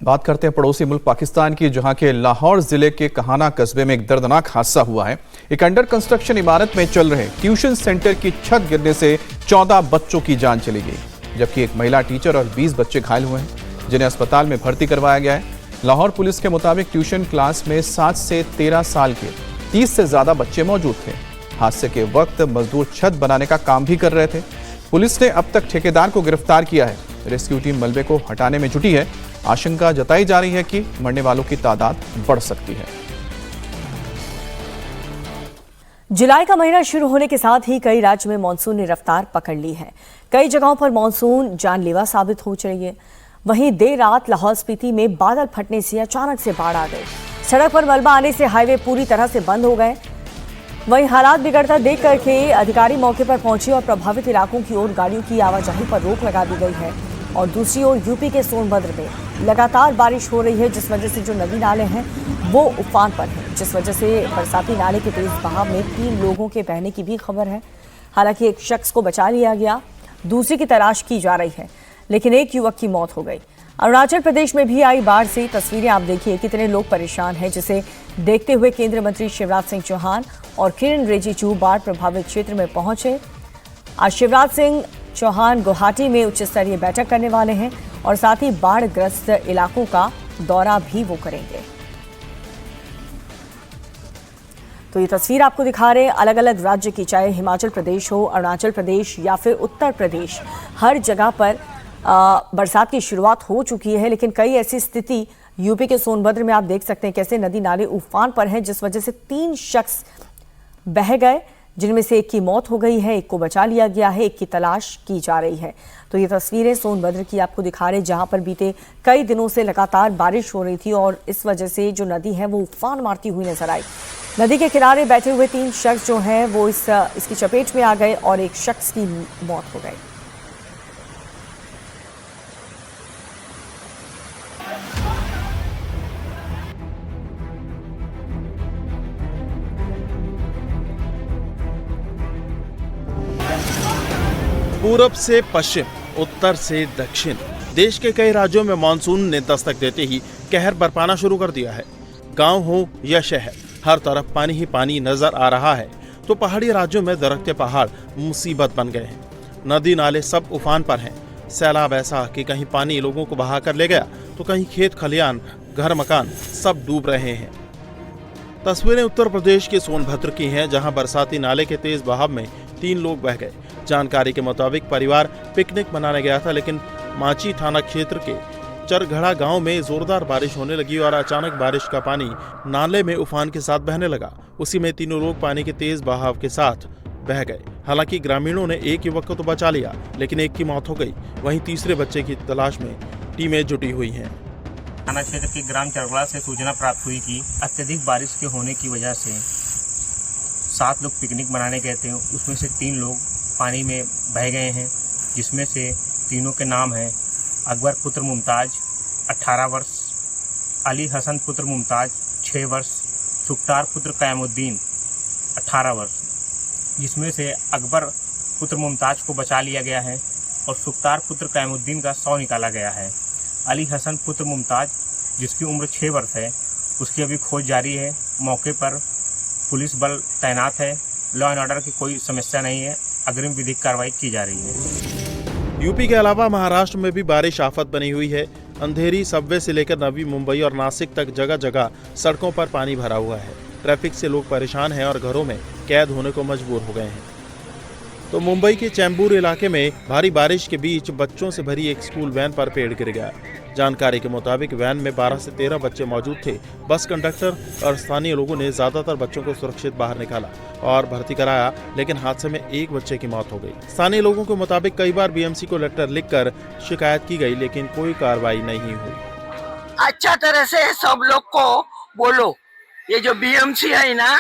बात करते हैं पड़ोसी मुल्क पाकिस्तान की, जहां के लाहौर जिले के कहाना कस्बे में एक दर्दनाक हादसा हुआ है। एक अंडर कंस्ट्रक्शन इमारत में चल रहे ट्यूशन सेंटर की छत गिरने से 14 बच्चों की जान चली गई, जबकि एक महिला टीचर और 20 बच्चे घायल हुए हैं, जिन्हें अस्पताल में भर्ती करवाया गया है। लाहौर पुलिस के मुताबिक ट्यूशन क्लास में 7 से 13 साल के 30 से ज्यादा बच्चे मौजूद थे। हादसे के वक्त मजदूर छत बनाने का काम भी कर रहे थे। पुलिस ने अब तक ठेकेदार को गिरफ्तार किया है। रेस्क्यू टीम मलबे को हटाने में जुटी है। आशंका जताई जा रही है कि मरने वालों की तादाद बढ़ सकती है। जुलाई का महीना शुरू होने के साथ ही कई राज्य में मानसून ने रफ्तार पकड़ ली है। कई जगहों पर मानसून जानलेवा साबित हो रही है। वहीं देर रात लाहौल स्पीति में बादल फटने से अचानक से बाढ़ आ गई। सड़क पर मलबा आने से हाईवे पूरी तरह से बंद हो गए। वहीं हालात बिगड़ता देख करके अधिकारी मौके पर पहुंचे और प्रभावित इलाकों की ओर गाड़ियों की आवाजाही पर रोक लगा दी गई है। और दूसरी ओर यूपी के सोनभद्र में लगातार बारिश हो रही है, जिस वजह से जो नदी नाले हैं वो उफान पर हैं, जिस वजह से बरसाती नाले के तेज बहाव में 3 लोगों के बहने की भी खबर है। हालांकि एक शख्स को बचा लिया गया, दूसरे की तलाश की जा रही है, लेकिन एक युवक की मौत हो गई। अरुणाचल प्रदेश में भी आई बाढ़ से तस्वीरें आप देखिए, कितने लोग परेशान हैं, जिसे देखते हुए केंद्रीय मंत्री शिवराज सिंह चौहान और किरण रिजिजू बाढ़ प्रभावित क्षेत्र में पहुंचे। आज शिवराज सिंह चौहान गुवाहाटी में उच्च स्तरीय बैठक करने वाले हैं और साथ ही बाढ़ ग्रस्त इलाकों का दौरा भी वो करेंगे। तो ये तस्वीर आपको दिखा रहे हैं अलग अलग राज्य की, चाहे हिमाचल प्रदेश हो, अरुणाचल प्रदेश या फिर उत्तर प्रदेश, हर जगह पर बरसात की शुरुआत हो चुकी है। लेकिन कई ऐसी स्थिति यूपी के सोनभद्र में आप देख सकते हैं कैसे नदी नाले उफान पर हैं, जिस वजह से 3 शख्स बह गए, जिनमें से एक की मौत हो गई है, एक को बचा लिया गया है, एक की तलाश की जा रही है। तो ये तस्वीरें सोनभद्र की आपको दिखा रहे, जहां पर बीते कई दिनों से लगातार बारिश हो रही थी और इस वजह से जो नदी है वो उफान मारती हुई नजर आई। नदी के किनारे बैठे हुए 3 शख्स जो हैं वो इसकी चपेट में आ गए और एक शख्स की मौत हो गई। पूरब से पश्चिम, उत्तर से दक्षिण, देश के कई राज्यों में मानसून ने दस्तक देते ही कहर बरपाना शुरू कर दिया है। गांव हो या शहर, हर तरफ पानी ही पानी नजर आ रहा है। तो पहाड़ी राज्यों में दरख्ते पहाड़ मुसीबत बन गए हैं। नदी नाले सब उफान पर हैं। सैलाब ऐसा कि कहीं पानी लोगों को बहा कर ले गया तो कहीं खेत खलियान, घर मकान सब डूब रहे हैं। तस्वीरें उत्तर प्रदेश के सोनभद्र की हैं, जहां बरसाती नाले के तेज बहाव में 3 लोग बह गए। जानकारी के मुताबिक परिवार पिकनिक मनाने गया था, लेकिन माची थाना क्षेत्र के चरघड़ा गांव में जोरदार बारिश होने लगी और अचानक बारिश का पानी नाले में उफान के साथ बहने लगा। उसी में 3 लोग पानी के तेज बहाव के साथ बह गए। हालांकि ग्रामीणों ने एक युवक को तो बचा लिया, लेकिन एक की मौत हो गई। वहीं तीसरे बच्चे की तलाश में टीमें जुटी हुई हैं। थाना क्षेत्र के ग्राम चरगड़ा से सूचना प्राप्त हुई कि अत्यधिक बारिश के होने की वजह से 7 लोग पिकनिक मनाने गए थे, उसमें से 3 लोग पानी में बह गए हैं, जिसमें से तीनों के नाम हैं अकबर पुत्र मुमताज 18 वर्ष, अली हसन पुत्र मुमताज 6 वर्ष, सुख्तार पुत्र क़यामुद्दीन 18 वर्ष, जिसमें से अकबर पुत्र मुमताज को बचा लिया गया है और सुख्तार पुत्र कैमुद्दीन का शव निकाला गया है। अली हसन पुत्र मुमताज, जिसकी उम्र 6 वर्ष है, उसकी अभी खोज जारी है। मौके पर पुलिस बल तैनात है। लॉ एंड ऑर्डर की कोई समस्या नहीं है। अग्रिम विधिक कार्रवाई की जा रही है। यूपी के अलावा महाराष्ट्र में भी बारिश आफत बनी हुई है। अंधेरी सबवे से लेकर नवी मुंबई और नासिक तक जगह जगह सड़कों पर पानी भरा हुआ है। ट्रैफिक से लोग परेशान हैं और घरों में कैद होने को मजबूर हो गए हैं। तो मुंबई के चैम्बूर इलाके में भारी बारिश के बीच बच्चों से भरी एक स्कूल वैन पर पेड़ गिर गया। जानकारी के मुताबिक वैन में 12 से 13 बच्चे मौजूद थे। बस कंडक्टर और स्थानीय लोगों ने ज्यादातर बच्चों को सुरक्षित बाहर निकाला और भर्ती कराया, लेकिन हादसे में एक बच्चे की मौत हो गई। स्थानीय लोगों के मुताबिक कई बार बीएमसी को लेटर लिखकर शिकायत की गई, लेकिन कोई कार्रवाई नहीं हुई। अच्छा तरह से सब लोग को बोलो, ये जो बीएमसी है ना,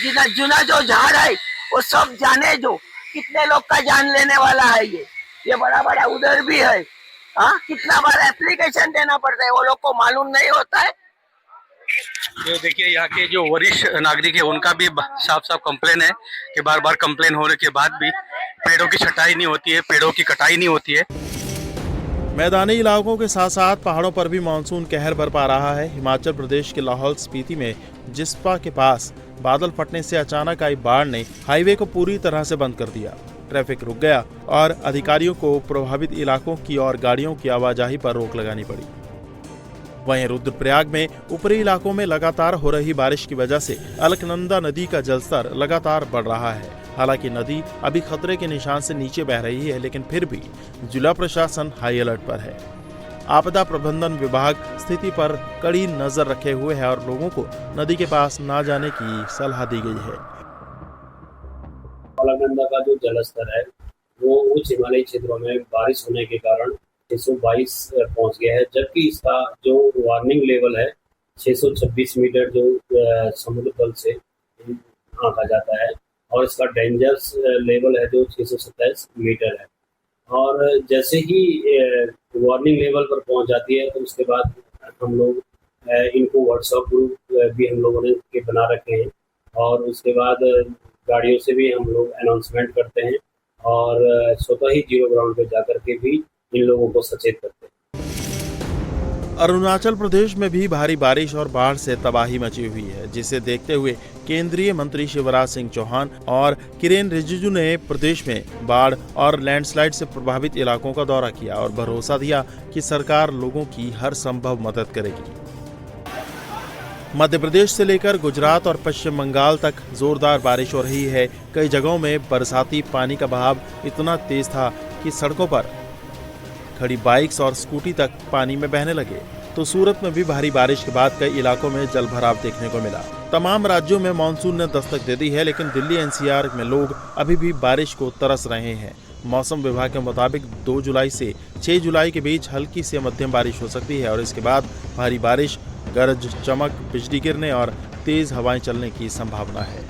जुना जो झाड़ है वो सब जाने दो। कितने लोग का जान लेने वाला है ये बड़ा बड़ा उधर भी है। हाँ, कितना बार एप्लीकेशन देना पड़ता है, वो लोग को मालूम नहीं होता है। जो देखिए यहाँ के जो वरिष्ठ नागरिक है उनका भी साफ साफ कंप्लेन है कि बार बार कंप्लेन होने के बाद भी पेड़ों की छटाई नहीं होती है, पेड़ों की कटाई नहीं होती है। मैदानी इलाकों के साथ साथ पहाड़ों पर भी मानसून कहर बरपा रहा है। हिमाचल प्रदेश के लाहौल स्पीति में जिस्पा के पास बादल फटने से अचानक आई बाढ़ ने हाईवे को पूरी तरह से बंद कर दिया। ट्रैफिक रुक गया और अधिकारियों को प्रभावित इलाकों की और गाड़ियों की आवाजाही पर रोक लगानी पड़ी। वहीं रुद्रप्रयाग में ऊपरी इलाकों में लगातार हो रही बारिश की वजह से अलकनंदा नदी का जलस्तर लगातार बढ़ रहा है। हालांकि नदी अभी खतरे के निशान से नीचे बह रही है, लेकिन फिर भी जिला प्रशासन हाई अलर्ट पर है। आपदा प्रबंधन विभाग स्थिति पर कड़ी नजर रखे हुए है और लोगों को नदी के पास न जाने की सलाह दी गई है। अलकनंदा का जो जलस्तर है वो उच्च हिमालयी क्षेत्रों में बारिश होने के कारण 622 पहुंच गया है, जबकि इसका जो वार्निंग लेवल है 626 मीटर जो समुद्र तल से आंका जाता है और इसका डेंजर्स लेवल है जो 627 मीटर है। और जैसे ही वार्निंग लेवल पर पहुंच जाती है तो उसके बाद हम लोग इनको व्हाट्सएप ग्रुप भी हम लोगों ने बना रखे हैं और उसके बाद गाड़ियों से भी हम लोग अनाउंसमेंट करते हैं और स्वतः ही जीरो ग्राउंड पे जाकर के भी इन लोगों को सचेत करते हैं। अरुणाचल प्रदेश में भी भारी बारिश और बाढ़ से तबाही मची हुई है, जिसे देखते हुए केंद्रीय मंत्री शिवराज सिंह चौहान और किरेन रिजिजू ने प्रदेश में बाढ़ और लैंडस्लाइड से प्रभावित इलाकों का दौरा किया और भरोसा दिया कि सरकार लोगों की हर संभव मदद करेगी। मध्य प्रदेश से लेकर गुजरात और पश्चिम बंगाल तक जोरदार बारिश हो रही है। कई जगहों में बरसाती पानी का बहाव इतना तेज था कि सड़कों पर खड़ी बाइक्स और स्कूटी तक पानी में बहने लगे। तो सूरत में भी भारी बारिश के बाद कई इलाकों में जलभराव देखने को मिला। तमाम राज्यों में मानसून ने दस्तक दे दी है, लेकिन दिल्ली एनसीआर में लोग अभी भी बारिश को तरस रहे हैं। मौसम विभाग के मुताबिक 2 जुलाई से 6 जुलाई के बीच हल्की से मध्यम बारिश हो सकती है और इसके बाद भारी बारिश, गरज चमक, बिजली गिरने और तेज हवाएं चलने की संभावना है।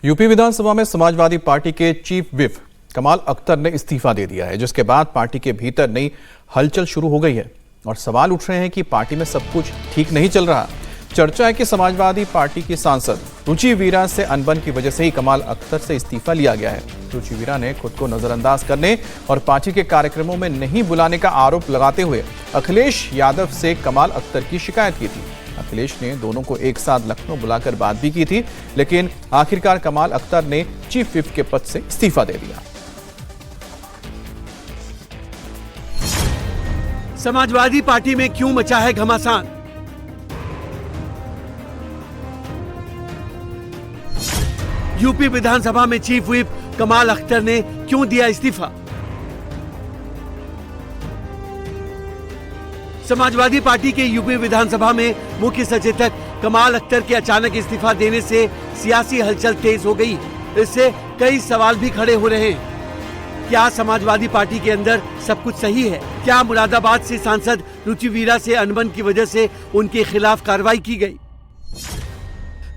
यूपी विधानसभा में समाजवादी पार्टी के चीफ व्हिप कमाल अख्तर ने इस्तीफा दे दिया है, जिसके बाद पार्टी के भीतर नई हलचल शुरू हो गई है और सवाल उठ रहे हैं कि पार्टी में सब कुछ ठीक नहीं चल रहा। चर्चा है कि समाजवादी पार्टी की सांसद रुचि वीरा से अनबन की वजह से ही कमाल अख्तर से इस्तीफा लिया गया है। रुचि वीरा ने खुद को नजरअंदाज करने और पार्टी के कार्यक्रमों में नहीं बुलाने का आरोप लगाते हुए अखिलेश यादव से कमाल अख्तर की शिकायत की थी। अखिलेश ने दोनों को एक साथ लखनऊ बुलाकर बात भी की थी, लेकिन आखिरकार कमाल अख्तर ने चीफ व्हिप के पद से इस्तीफा दे दिया। समाजवादी पार्टी में क्यों मचा है घमासान? यूपी विधानसभा में चीफ व्हिप कमाल अख्तर ने क्यों दिया इस्तीफा? समाजवादी पार्टी के यूपी विधानसभा में मुख्य सचेतक कमाल अख्तर के अचानक इस्तीफा देने से सियासी हलचल तेज हो गई। इससे कई सवाल भी खड़े हो रहे हैं। क्या समाजवादी पार्टी के अंदर सब कुछ सही है? क्या मुरादाबाद से सांसद रुचि वीरा से अनबन की वजह से उनके खिलाफ कार्रवाई की गई?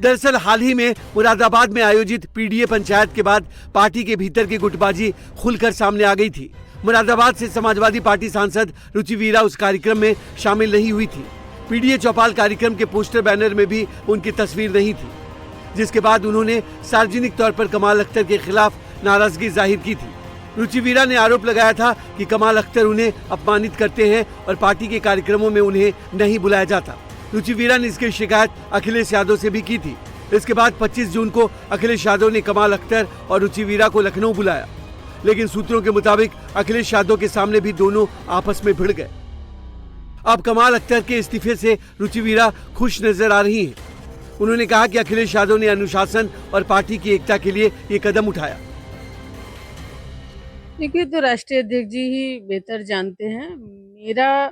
दरअसल हाल ही में मुरादाबाद में आयोजित पीडीए पंचायत के बाद पार्टी के भीतर की गुटबाजी खुलकर सामने आ गई थी। मुरादाबाद से समाजवादी पार्टी सांसद रुचि वीरा उस कार्यक्रम में शामिल नहीं हुई थी। पीडीए चौपाल कार्यक्रम के पोस्टर बैनर में भी उनकी तस्वीर नहीं थी, जिसके बाद उन्होंने सार्वजनिक तौर पर कमाल अख्तर के खिलाफ नाराजगी जाहिर की थी। रुचि वीरा ने आरोप लगाया था कि कमाल अख्तर उन्हें अपमानित करते हैं और पार्टी के कार्यक्रमों में उन्हें नहीं बुलाया जाता। रुचि वीरा ने इसकी शिकायत अखिलेश यादव से भी की थी। इसके बाद 25 जून को अखिलेश यादव ने कमाल अख्तर और रुचि वीरा को लखनऊ बुलाया, लेकिन सूत्रों के मुताबिक अखिलेश यादव के सामने भी दोनों आपस में भिड़ गए। अब कमाल अख्तर के इस्तीफे से रुचि वीरा खुश नजर आ रही हैं। उन्होंने कहा कि अखिलेश यादव ने अनुशासन और पार्टी की एकता के लिए ये कदम उठाया। देखिए, तो राष्ट्रीय अध्यक्ष जी ही बेहतर जानते हैं। मेरा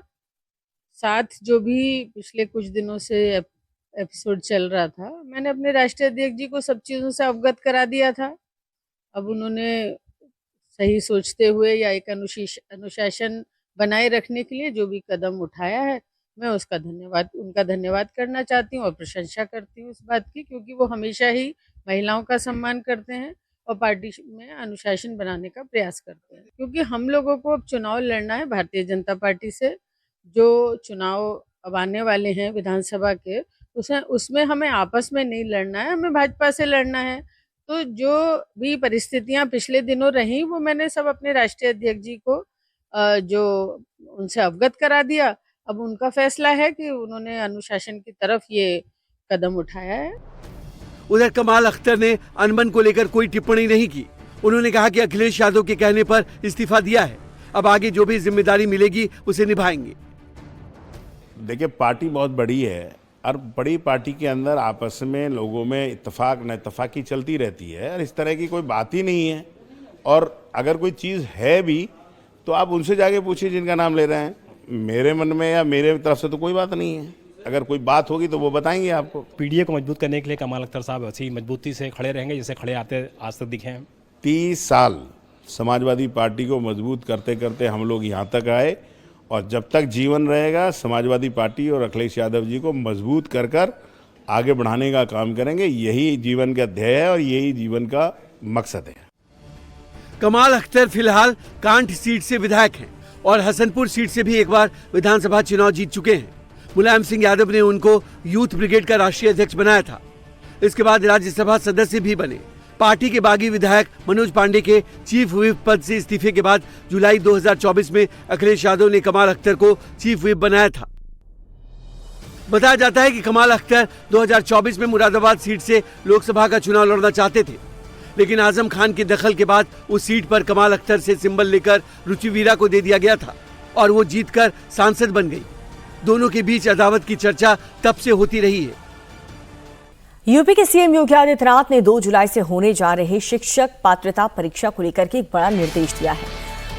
साथ जो भी पिछले कुछ दिनों से एपिसोड चल रहा था, मैंने अपने राष्ट्रीय अध्यक्ष जी को सब चीज़ों से अवगत करा दिया था। अब उन्होंने सही सोचते हुए या एक अनुशासन बनाए रखने के लिए जो भी कदम उठाया है, मैं उनका धन्यवाद करना चाहती हूँ और प्रशंसा करती हूँ इस बात की, क्योंकि वो हमेशा ही महिलाओं का सम्मान करते हैं और पार्टी में अनुशासन बनाने का प्रयास करते हैं। क्योंकि हम लोगों को अब चुनाव लड़ना है भारतीय जनता पार्टी से। जो चुनाव अब आने वाले हैं विधानसभा के, उसमें हमें आपस में नहीं लड़ना है, हमें भाजपा से लड़ना है। तो जो भी परिस्थितियां पिछले दिनों रही, वो मैंने सब अपने राष्ट्रीय अध्यक्ष जी को जो उनसे अवगत करा दिया। अब उनका फैसला है कि उन्होंने अनुशासन की तरफ ये कदम उठाया है। उधर कमाल अख्तर ने अनबन को लेकर कोई टिप्पणी नहीं की। उन्होंने कहा कि अखिलेश यादव के कहने पर इस्तीफा दिया है, अब आगे जो भी जिम्मेदारी मिलेगी उसे निभाएंगे। देखिए, पार्टी बहुत बड़ी है और बड़ी पार्टी के अंदर आपस में लोगों में इत्तेफाक न इत्तेफाकी चलती रहती है और इस तरह की कोई बात ही नहीं है। और अगर कोई चीज़ है भी तो आप उनसे जाके पूछिए जिनका नाम ले रहे हैं। मेरे मन में या मेरे तरफ से तो कोई बात नहीं है। अगर कोई बात होगी तो वो बताएंगे आपको। पीडीए को मजबूत करने के लिए कमाल अख्तर साहब ऐसी मजबूती से खड़े रहेंगे जैसे खड़े आते आज तक दिखे हैं। 30 साल समाजवादी पार्टी को मजबूत करते करते हम लोग यहाँ तक आए और जब तक जीवन रहेगा समाजवादी पार्टी और अखिलेश यादव जी को मजबूत कर कर आगे बढ़ाने का काम करेंगे। यही जीवन का ध्येय है और यही जीवन का मकसद है। कमाल अख्तर फिलहाल कांठ सीट से विधायक हैं और हसनपुर सीट से भी एक बार विधानसभा चुनाव जीत चुके हैं। मुलायम सिंह यादव ने उनको यूथ ब्रिगेड का राष्ट्रीय अध्यक्ष बनाया था। इसके बाद राज्यसभा सदस्य भी बने। पार्टी के बागी विधायक मनोज पांडे के चीफ व्हिप पद से इस्तीफे के बाद जुलाई 2024 में अखिलेश यादव ने कमाल अख्तर को चीफ व्हिप बनाया था। बताया जाता है कि कमाल अख्तर 2024 में मुरादाबाद सीट से लोकसभा का चुनाव लड़ना चाहते थे, लेकिन आजम खान के दखल के बाद उस सीट पर कमाल अख्तर से सिंबल लेकर रुचि वीरा को दे दिया गया था और वो जीतकर सांसद बन गई। दोनों के बीच अदावत की चर्चा तब से होती रही है। यूपी के सीएम योगी आदित्यनाथ ने 2 जुलाई से होने जा रहे शिक्षक पात्रता परीक्षा को लेकर के एक बड़ा निर्देश दिया है।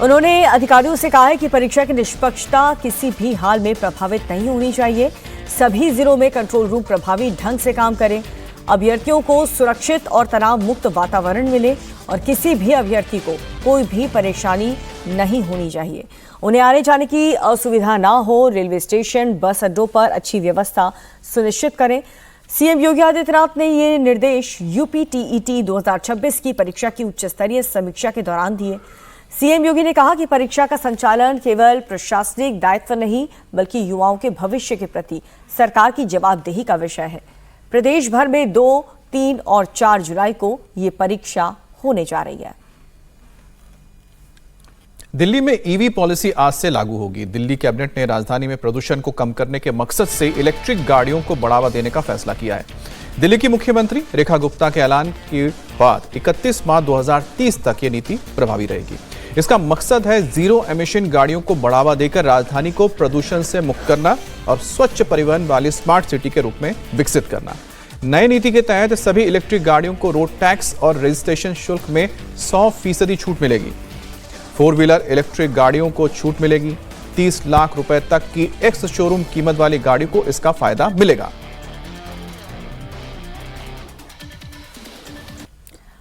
उन्होंने अधिकारियों से कहा है कि परीक्षा की निष्पक्षता किसी भी हाल में प्रभावित नहीं होनी चाहिए। सभी जिलों में कंट्रोल रूम प्रभावी ढंग से काम करें, अभ्यर्थियों को सुरक्षित और तनाव मुक्त वातावरण मिले और किसी भी अभ्यर्थी को कोई भी परेशानी नहीं होनी चाहिए। उन्हें आने जाने की असुविधा ना हो। रेलवे स्टेशन, बस अड्डों पर अच्छी व्यवस्था सुनिश्चित करें। सीएम योगी आदित्यनाथ ने ये निर्देश यूपी टीईटी 2026 की परीक्षा की उच्च स्तरीय समीक्षा के दौरान दिए। सीएम योगी ने कहा कि परीक्षा का संचालन केवल प्रशासनिक दायित्व नहीं बल्कि युवाओं के भविष्य के प्रति सरकार की जवाबदेही का विषय है। प्रदेश भर में 2, 3 और 4 जुलाई को ये परीक्षा होने जा रही है। दिल्ली में ईवी पॉलिसी आज से लागू होगी। दिल्ली कैबिनेट ने राजधानी में प्रदूषण को कम करने के मकसद से इलेक्ट्रिक गाड़ियों को बढ़ावा देने का फैसला किया है। दिल्ली की मुख्यमंत्री रेखा गुप्ता के ऐलान के बाद 31 मार्च 2030 तक ये नीति प्रभावी रहेगी। इसका मकसद है जीरो एमिशन गाड़ियों को बढ़ावा देकर राजधानी को प्रदूषण से मुक्त करना और स्वच्छ परिवहन वाली स्मार्ट सिटी के रूप में विकसित करना। नई नीति के तहत सभी इलेक्ट्रिक गाड़ियों को रोड टैक्स और रजिस्ट्रेशन शुल्क में 100% छूट मिलेगी। 4 व्हीलर इलेक्ट्रिक गाड़ियों को छूट मिलेगी। 30 लाख रुपए तक की एक्स शोरूम कीमत वाली गाड़ियों को इसका फायदा मिलेगा।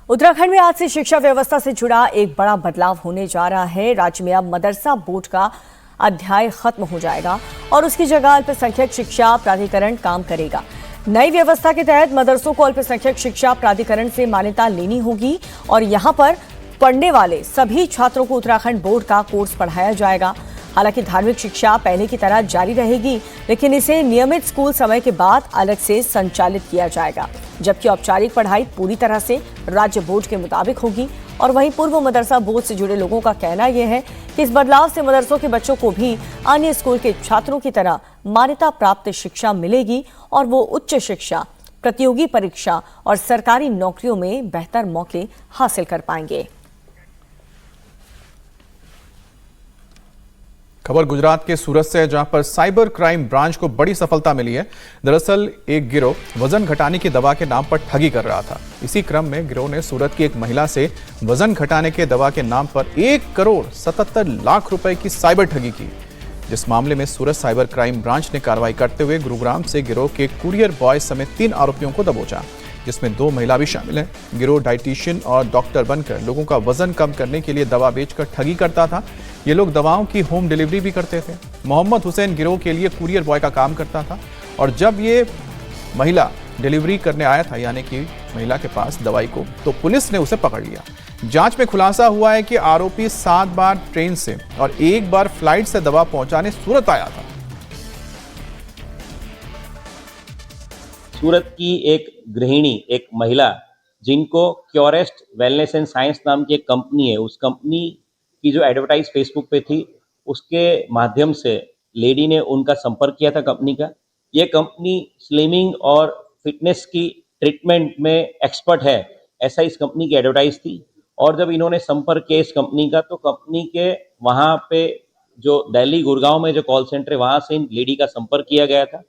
उत्तराखंड में आज से शिक्षा व्यवस्था से जुड़ा एक बड़ा बदलाव होने जा रहा है। राज्य में अब मदरसा बोर्ड का अध्याय खत्म हो जाएगा और उसकी जगह अल्पसंख्यक शिक्षा प्राधिकरण काम करेगा। नई व्यवस्था के तहत मदरसों को अल्पसंख्यक शिक्षा प्राधिकरण से मान्यता लेनी होगी और यहां पर पढ़ने वाले सभी छात्रों को उत्तराखंड बोर्ड का कोर्स पढ़ाया जाएगा। हालांकि धार्मिक शिक्षा पहले की तरह जारी रहेगी, लेकिन इसे नियमित स्कूल समय के बाद अलग से संचालित किया जाएगा, जबकि औपचारिक पढ़ाई पूरी तरह से राज्य बोर्ड के मुताबिक होगी। और वहीं पूर्व मदरसा बोर्ड से जुड़े लोगों का कहना यह है कि इस बदलाव से मदरसों के बच्चों को भी अन्य स्कूल के छात्रों की तरह मान्यता प्राप्त शिक्षा मिलेगी और वो उच्च शिक्षा, प्रतियोगी परीक्षा और सरकारी नौकरियों में बेहतर मौके हासिल कर पाएंगे। खबर गुजरात के सूरत से है, जहां पर साइबर क्राइम ब्रांच को बड़ी सफलता मिली है। दरअसल एक गिरोह वजन घटाने की दवा के नाम पर ठगी कर रहा था। इसी क्रम में गिरोह ने सूरत की एक महिला से वजन घटाने के दवा के नाम पर 1,77,00,000 रुपए की साइबर ठगी की, जिस मामले में सूरत साइबर क्राइम ब्रांच ने कार्रवाई करते हुए गुरुग्राम से गिरोह के कुरियर बॉय समेत 3 आरोपियों को दबोचा, जिसमें 2 महिला भी शामिल हैं। गिरोह डाइटिशियन और डॉक्टर बनकर लोगों का वजन कम करने के लिए दवा बेचकर ठगी करता था। ये लोग दवाओं की होम डिलीवरी भी करते थे। मोहम्मद हुसैन गिरोह के लिए कुरियर बॉय का काम करता था और जब ये महिला डिलीवरी करने आया था, यानी कि महिला के पास दवाई को, तो पुलिस ने उसे पकड़ लिया। जांच में खुलासा हुआ है कि आरोपी 7 बार ट्रेन से और 1 बार फ्लाइट से दवा पहुंचाने सूरत आया था। सूरत की एक गृहिणी, एक महिला जिनको क्योरेस्ट वेलनेस एंड साइंस नाम की एक कंपनी है, उस कंपनी की जो एडवर्टाइज फेसबुक पे थी, उसके माध्यम से लेडी ने उनका संपर्क किया था कंपनी का। ये कंपनी स्लिमिंग और फिटनेस की ट्रीटमेंट में एक्सपर्ट है, ऐसा इस कंपनी की एडवर्टाइज थी। और जब इन्होंने संपर्क किया इस कंपनी का, तो कंपनी के वहाँ पे जो दिल्ली गुड़गांव में जो कॉल सेंटर है, वहाँ से इन लेडी का संपर्क किया गया था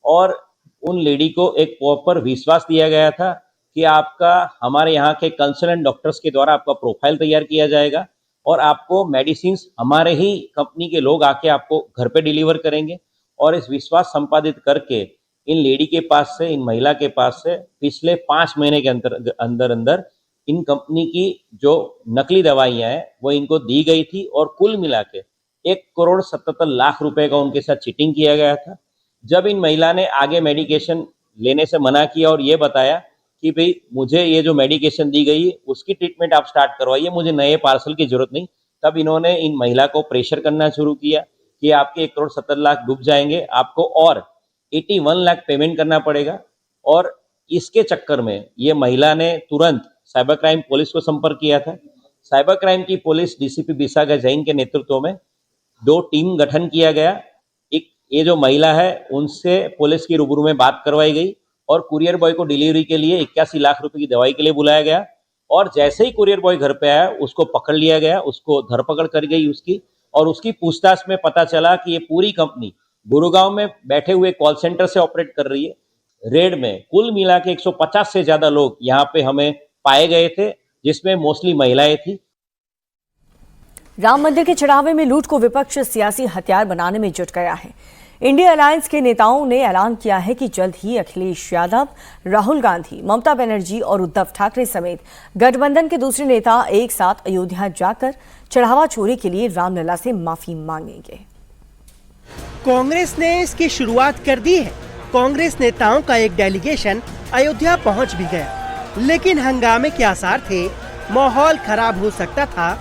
और उन लेडी को एक प्रॉपर विश्वास दिया गया था कि आपका हमारे यहाँ के कंसल्टेंट डॉक्टर्स के द्वारा आपका प्रोफाइल तैयार किया जाएगा और आपको मेडिसिन हमारे ही कंपनी के लोग आके आपको घर पे डिलीवर करेंगे। और इस विश्वास संपादित करके इन लेडी के पास से, इन महिला के पास से पिछले 5 महीने के अंदर इन कंपनी की जो नकली दवाइयाँ हैं वो इनको दी गई थी और कुल मिला के 1,77,00,000 रुपए का उनके साथ चीटिंग किया गया था। जब इन महिला ने आगे मेडिकेशन लेने से मना किया और ये बताया कि भाई मुझे ये जो मेडिकेशन दी गई उसकी ट्रीटमेंट आप स्टार्ट करवाइए, मुझे नए पार्सल की जरूरत नहीं, तब इन्होंने इन महिला को प्रेशर करना शुरू किया कि आपके 1,70,00,000 डूब जाएंगे, आपको और 81 लाख पेमेंट करना पड़ेगा। और इसके चक्कर में ये महिला ने तुरंत साइबर क्राइम पुलिस को संपर्क किया था। साइबर क्राइम की पुलिस डीसीपी विशाखा जैन के नेतृत्व में 2 टीम गठन किया गया। एक ये जो महिला है उनसे पुलिस की रूबरू में बात करवाई गई और कुरियर बॉय को डिलीवरी के लिए 81 लाख रुपए की दवाई के लिए बुलाया गया। और जैसे ही कुरियर बॉय घर पे आया उसको पकड़ लिया गया, उसको धरपकड़ कर गई उसकी। और उसकी पूछताछ में पता चला कि ये पूरी कंपनी गुरुगांव में बैठे हुए कॉल सेंटर से ऑपरेट कर रही है। रेड में कुल मिला के 150 से ज्यादा लोग यहाँ पे हमें पाए गए थे, जिसमें मोस्टली महिलाएं थी। राम मंदिर के चढ़ावे में लूट को विपक्ष सियासी हथियार बनाने में जुट गया है। इंडिया अलायंस के नेताओं ने ऐलान किया है कि जल्द ही अखिलेश यादव, राहुल गांधी, ममता बनर्जी और उद्धव ठाकरे समेत गठबंधन के दूसरे नेता एक साथ अयोध्या जाकर चढ़ावा चोरी के लिए रामलला से माफी मांगेंगे। कांग्रेस ने इसकी शुरुआत कर दी है। कांग्रेस नेताओं का एक डेलीगेशन अयोध्या पहुंच भी गया, लेकिन हंगामे के आसार थे, माहौल खराब हो सकता था,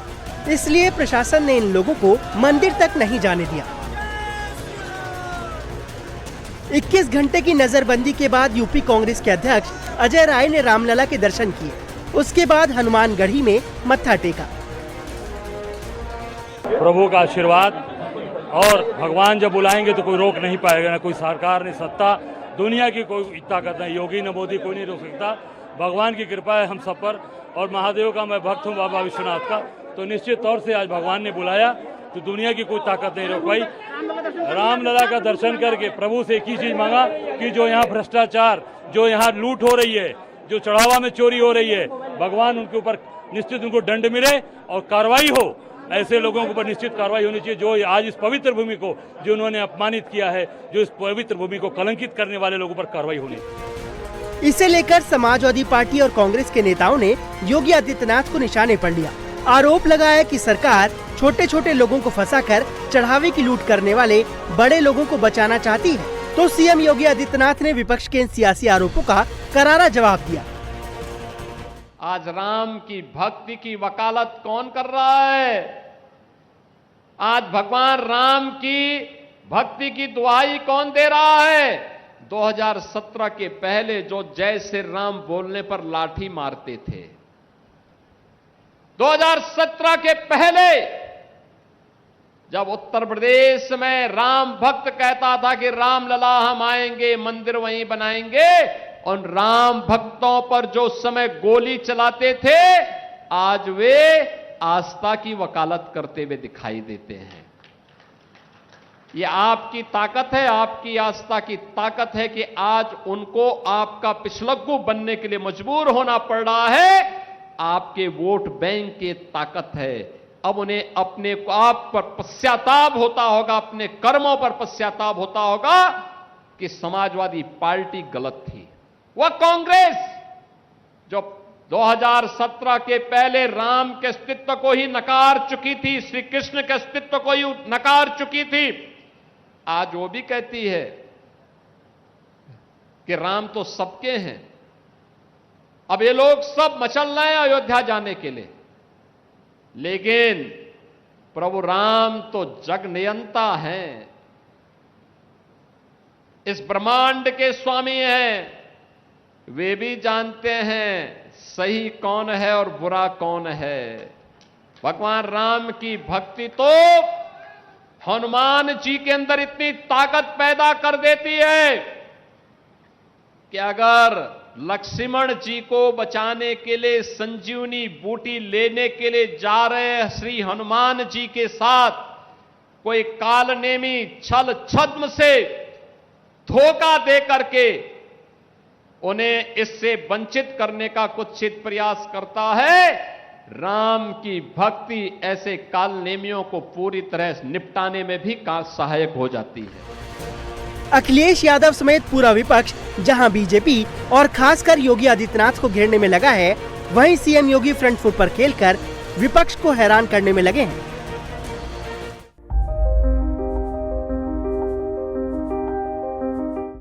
इसलिए प्रशासन ने इन लोगों को मंदिर तक नहीं जाने दिया। 21 घंटे की नजरबंदी के बाद यूपी कांग्रेस के अध्यक्ष अजय राय ने रामलला के दर्शन किए। उसके बाद हनुमानगढ़ी में मत्था टेका। प्रभु का आशीर्वाद और भगवान जब बुलाएंगे तो कोई रोक नहीं पाएगा, ना कोई सरकार ने सत्ता, दुनिया की कोई ताकत नहीं, योगी न मोदी कोई नहीं रोक सकता। भगवान की कृपा है हम सब पर। और महादेव का मैं भक्त हूँ, बाबा विश्वनाथ का, तो निश्चित तौर से आज भगवान ने बुलाया तो दुनिया की कोई ताकत नहीं रोक पाई। रामलला का दर्शन करके प्रभु से एक ही चीज मांगा कि जो यहाँ भ्रष्टाचार, जो यहाँ लूट हो रही है, जो चढ़ावा में चोरी हो रही है, भगवान उनके ऊपर निश्चित उनको दंड मिले और कार्रवाई हो। ऐसे लोगों के ऊपर निश्चित कार्रवाई होनी चाहिए जो आज इस पवित्र भूमि को, जो उन्होंने अपमानित किया है, जो इस पवित्र भूमि को कलंकित करने वाले लोगों पर कार्रवाई होनी चाहिए। इसे लेकर समाजवादी पार्टी और कांग्रेस के नेताओं ने योगी आदित्यनाथ को निशाने पर लिया। आरोप लगाया कि सरकार छोटे छोटे लोगों को फंसाकर चढ़ावे की लूट करने वाले बड़े लोगों को बचाना चाहती है। तो सीएम योगी आदित्यनाथ ने विपक्ष के इन सियासी आरोपों का करारा जवाब दिया। आज राम की भक्ति की वकालत कौन कर रहा है? आज भगवान राम की भक्ति की दुहाई कौन दे रहा है? 2017 के पहले जो जय श्री राम बोलने पर लाठी मारते थे, 2017 के पहले जब उत्तर प्रदेश में राम भक्त कहता था कि राम लला हम आएंगे, मंदिर वहीं बनाएंगे, और राम भक्तों पर जो समय गोली चलाते थे, आज वे आस्था की वकालत करते हुए दिखाई देते हैं। ये आपकी ताकत है, आपकी आस्था की ताकत है कि आज उनको आपका पिछलग्गू बनने के लिए मजबूर होना पड़ रहा है। आपके वोट बैंक की ताकत है। अब उन्हें अपने को आप पर पश्चाताप होता होगा, अपने कर्मों पर पश्चाताप होता होगा कि समाजवादी पार्टी गलत थी। वह कांग्रेस जो 2017 के पहले राम के अस्तित्व को ही नकार चुकी थी, श्री कृष्ण के अस्तित्व को ही नकार चुकी थी, आज वो भी कहती है कि राम तो सबके हैं। अब ये लोग सब मचल रहे हैं अयोध्या जाने के लिए, लेकिन प्रभु राम तो जग नियंता हैं, इस ब्रह्मांड के स्वामी हैं। वे भी जानते हैं सही कौन है और बुरा कौन है। भगवान राम की भक्ति तो हनुमान जी के अंदर इतनी ताकत पैदा कर देती है कि अगर लक्ष्मण जी को बचाने के लिए संजीवनी बूटी लेने के लिए जा रहे श्री हनुमान जी के साथ कोई कालनेमी छल छद्म से धोखा दे करके उन्हें इससे वंचित करने का कुत्सित प्रयास करता है, राम की भक्ति ऐसे कालनेमियों को पूरी तरह निपटाने में भी सहायक हो जाती है। अखिलेश यादव समेत पूरा विपक्ष जहां बीजेपी और खासकर योगी आदित्यनाथ को घेरने में लगा है, वहीं सीएम योगी फ्रंट फुट पर खेलकर विपक्ष को हैरान करने में लगे हैं।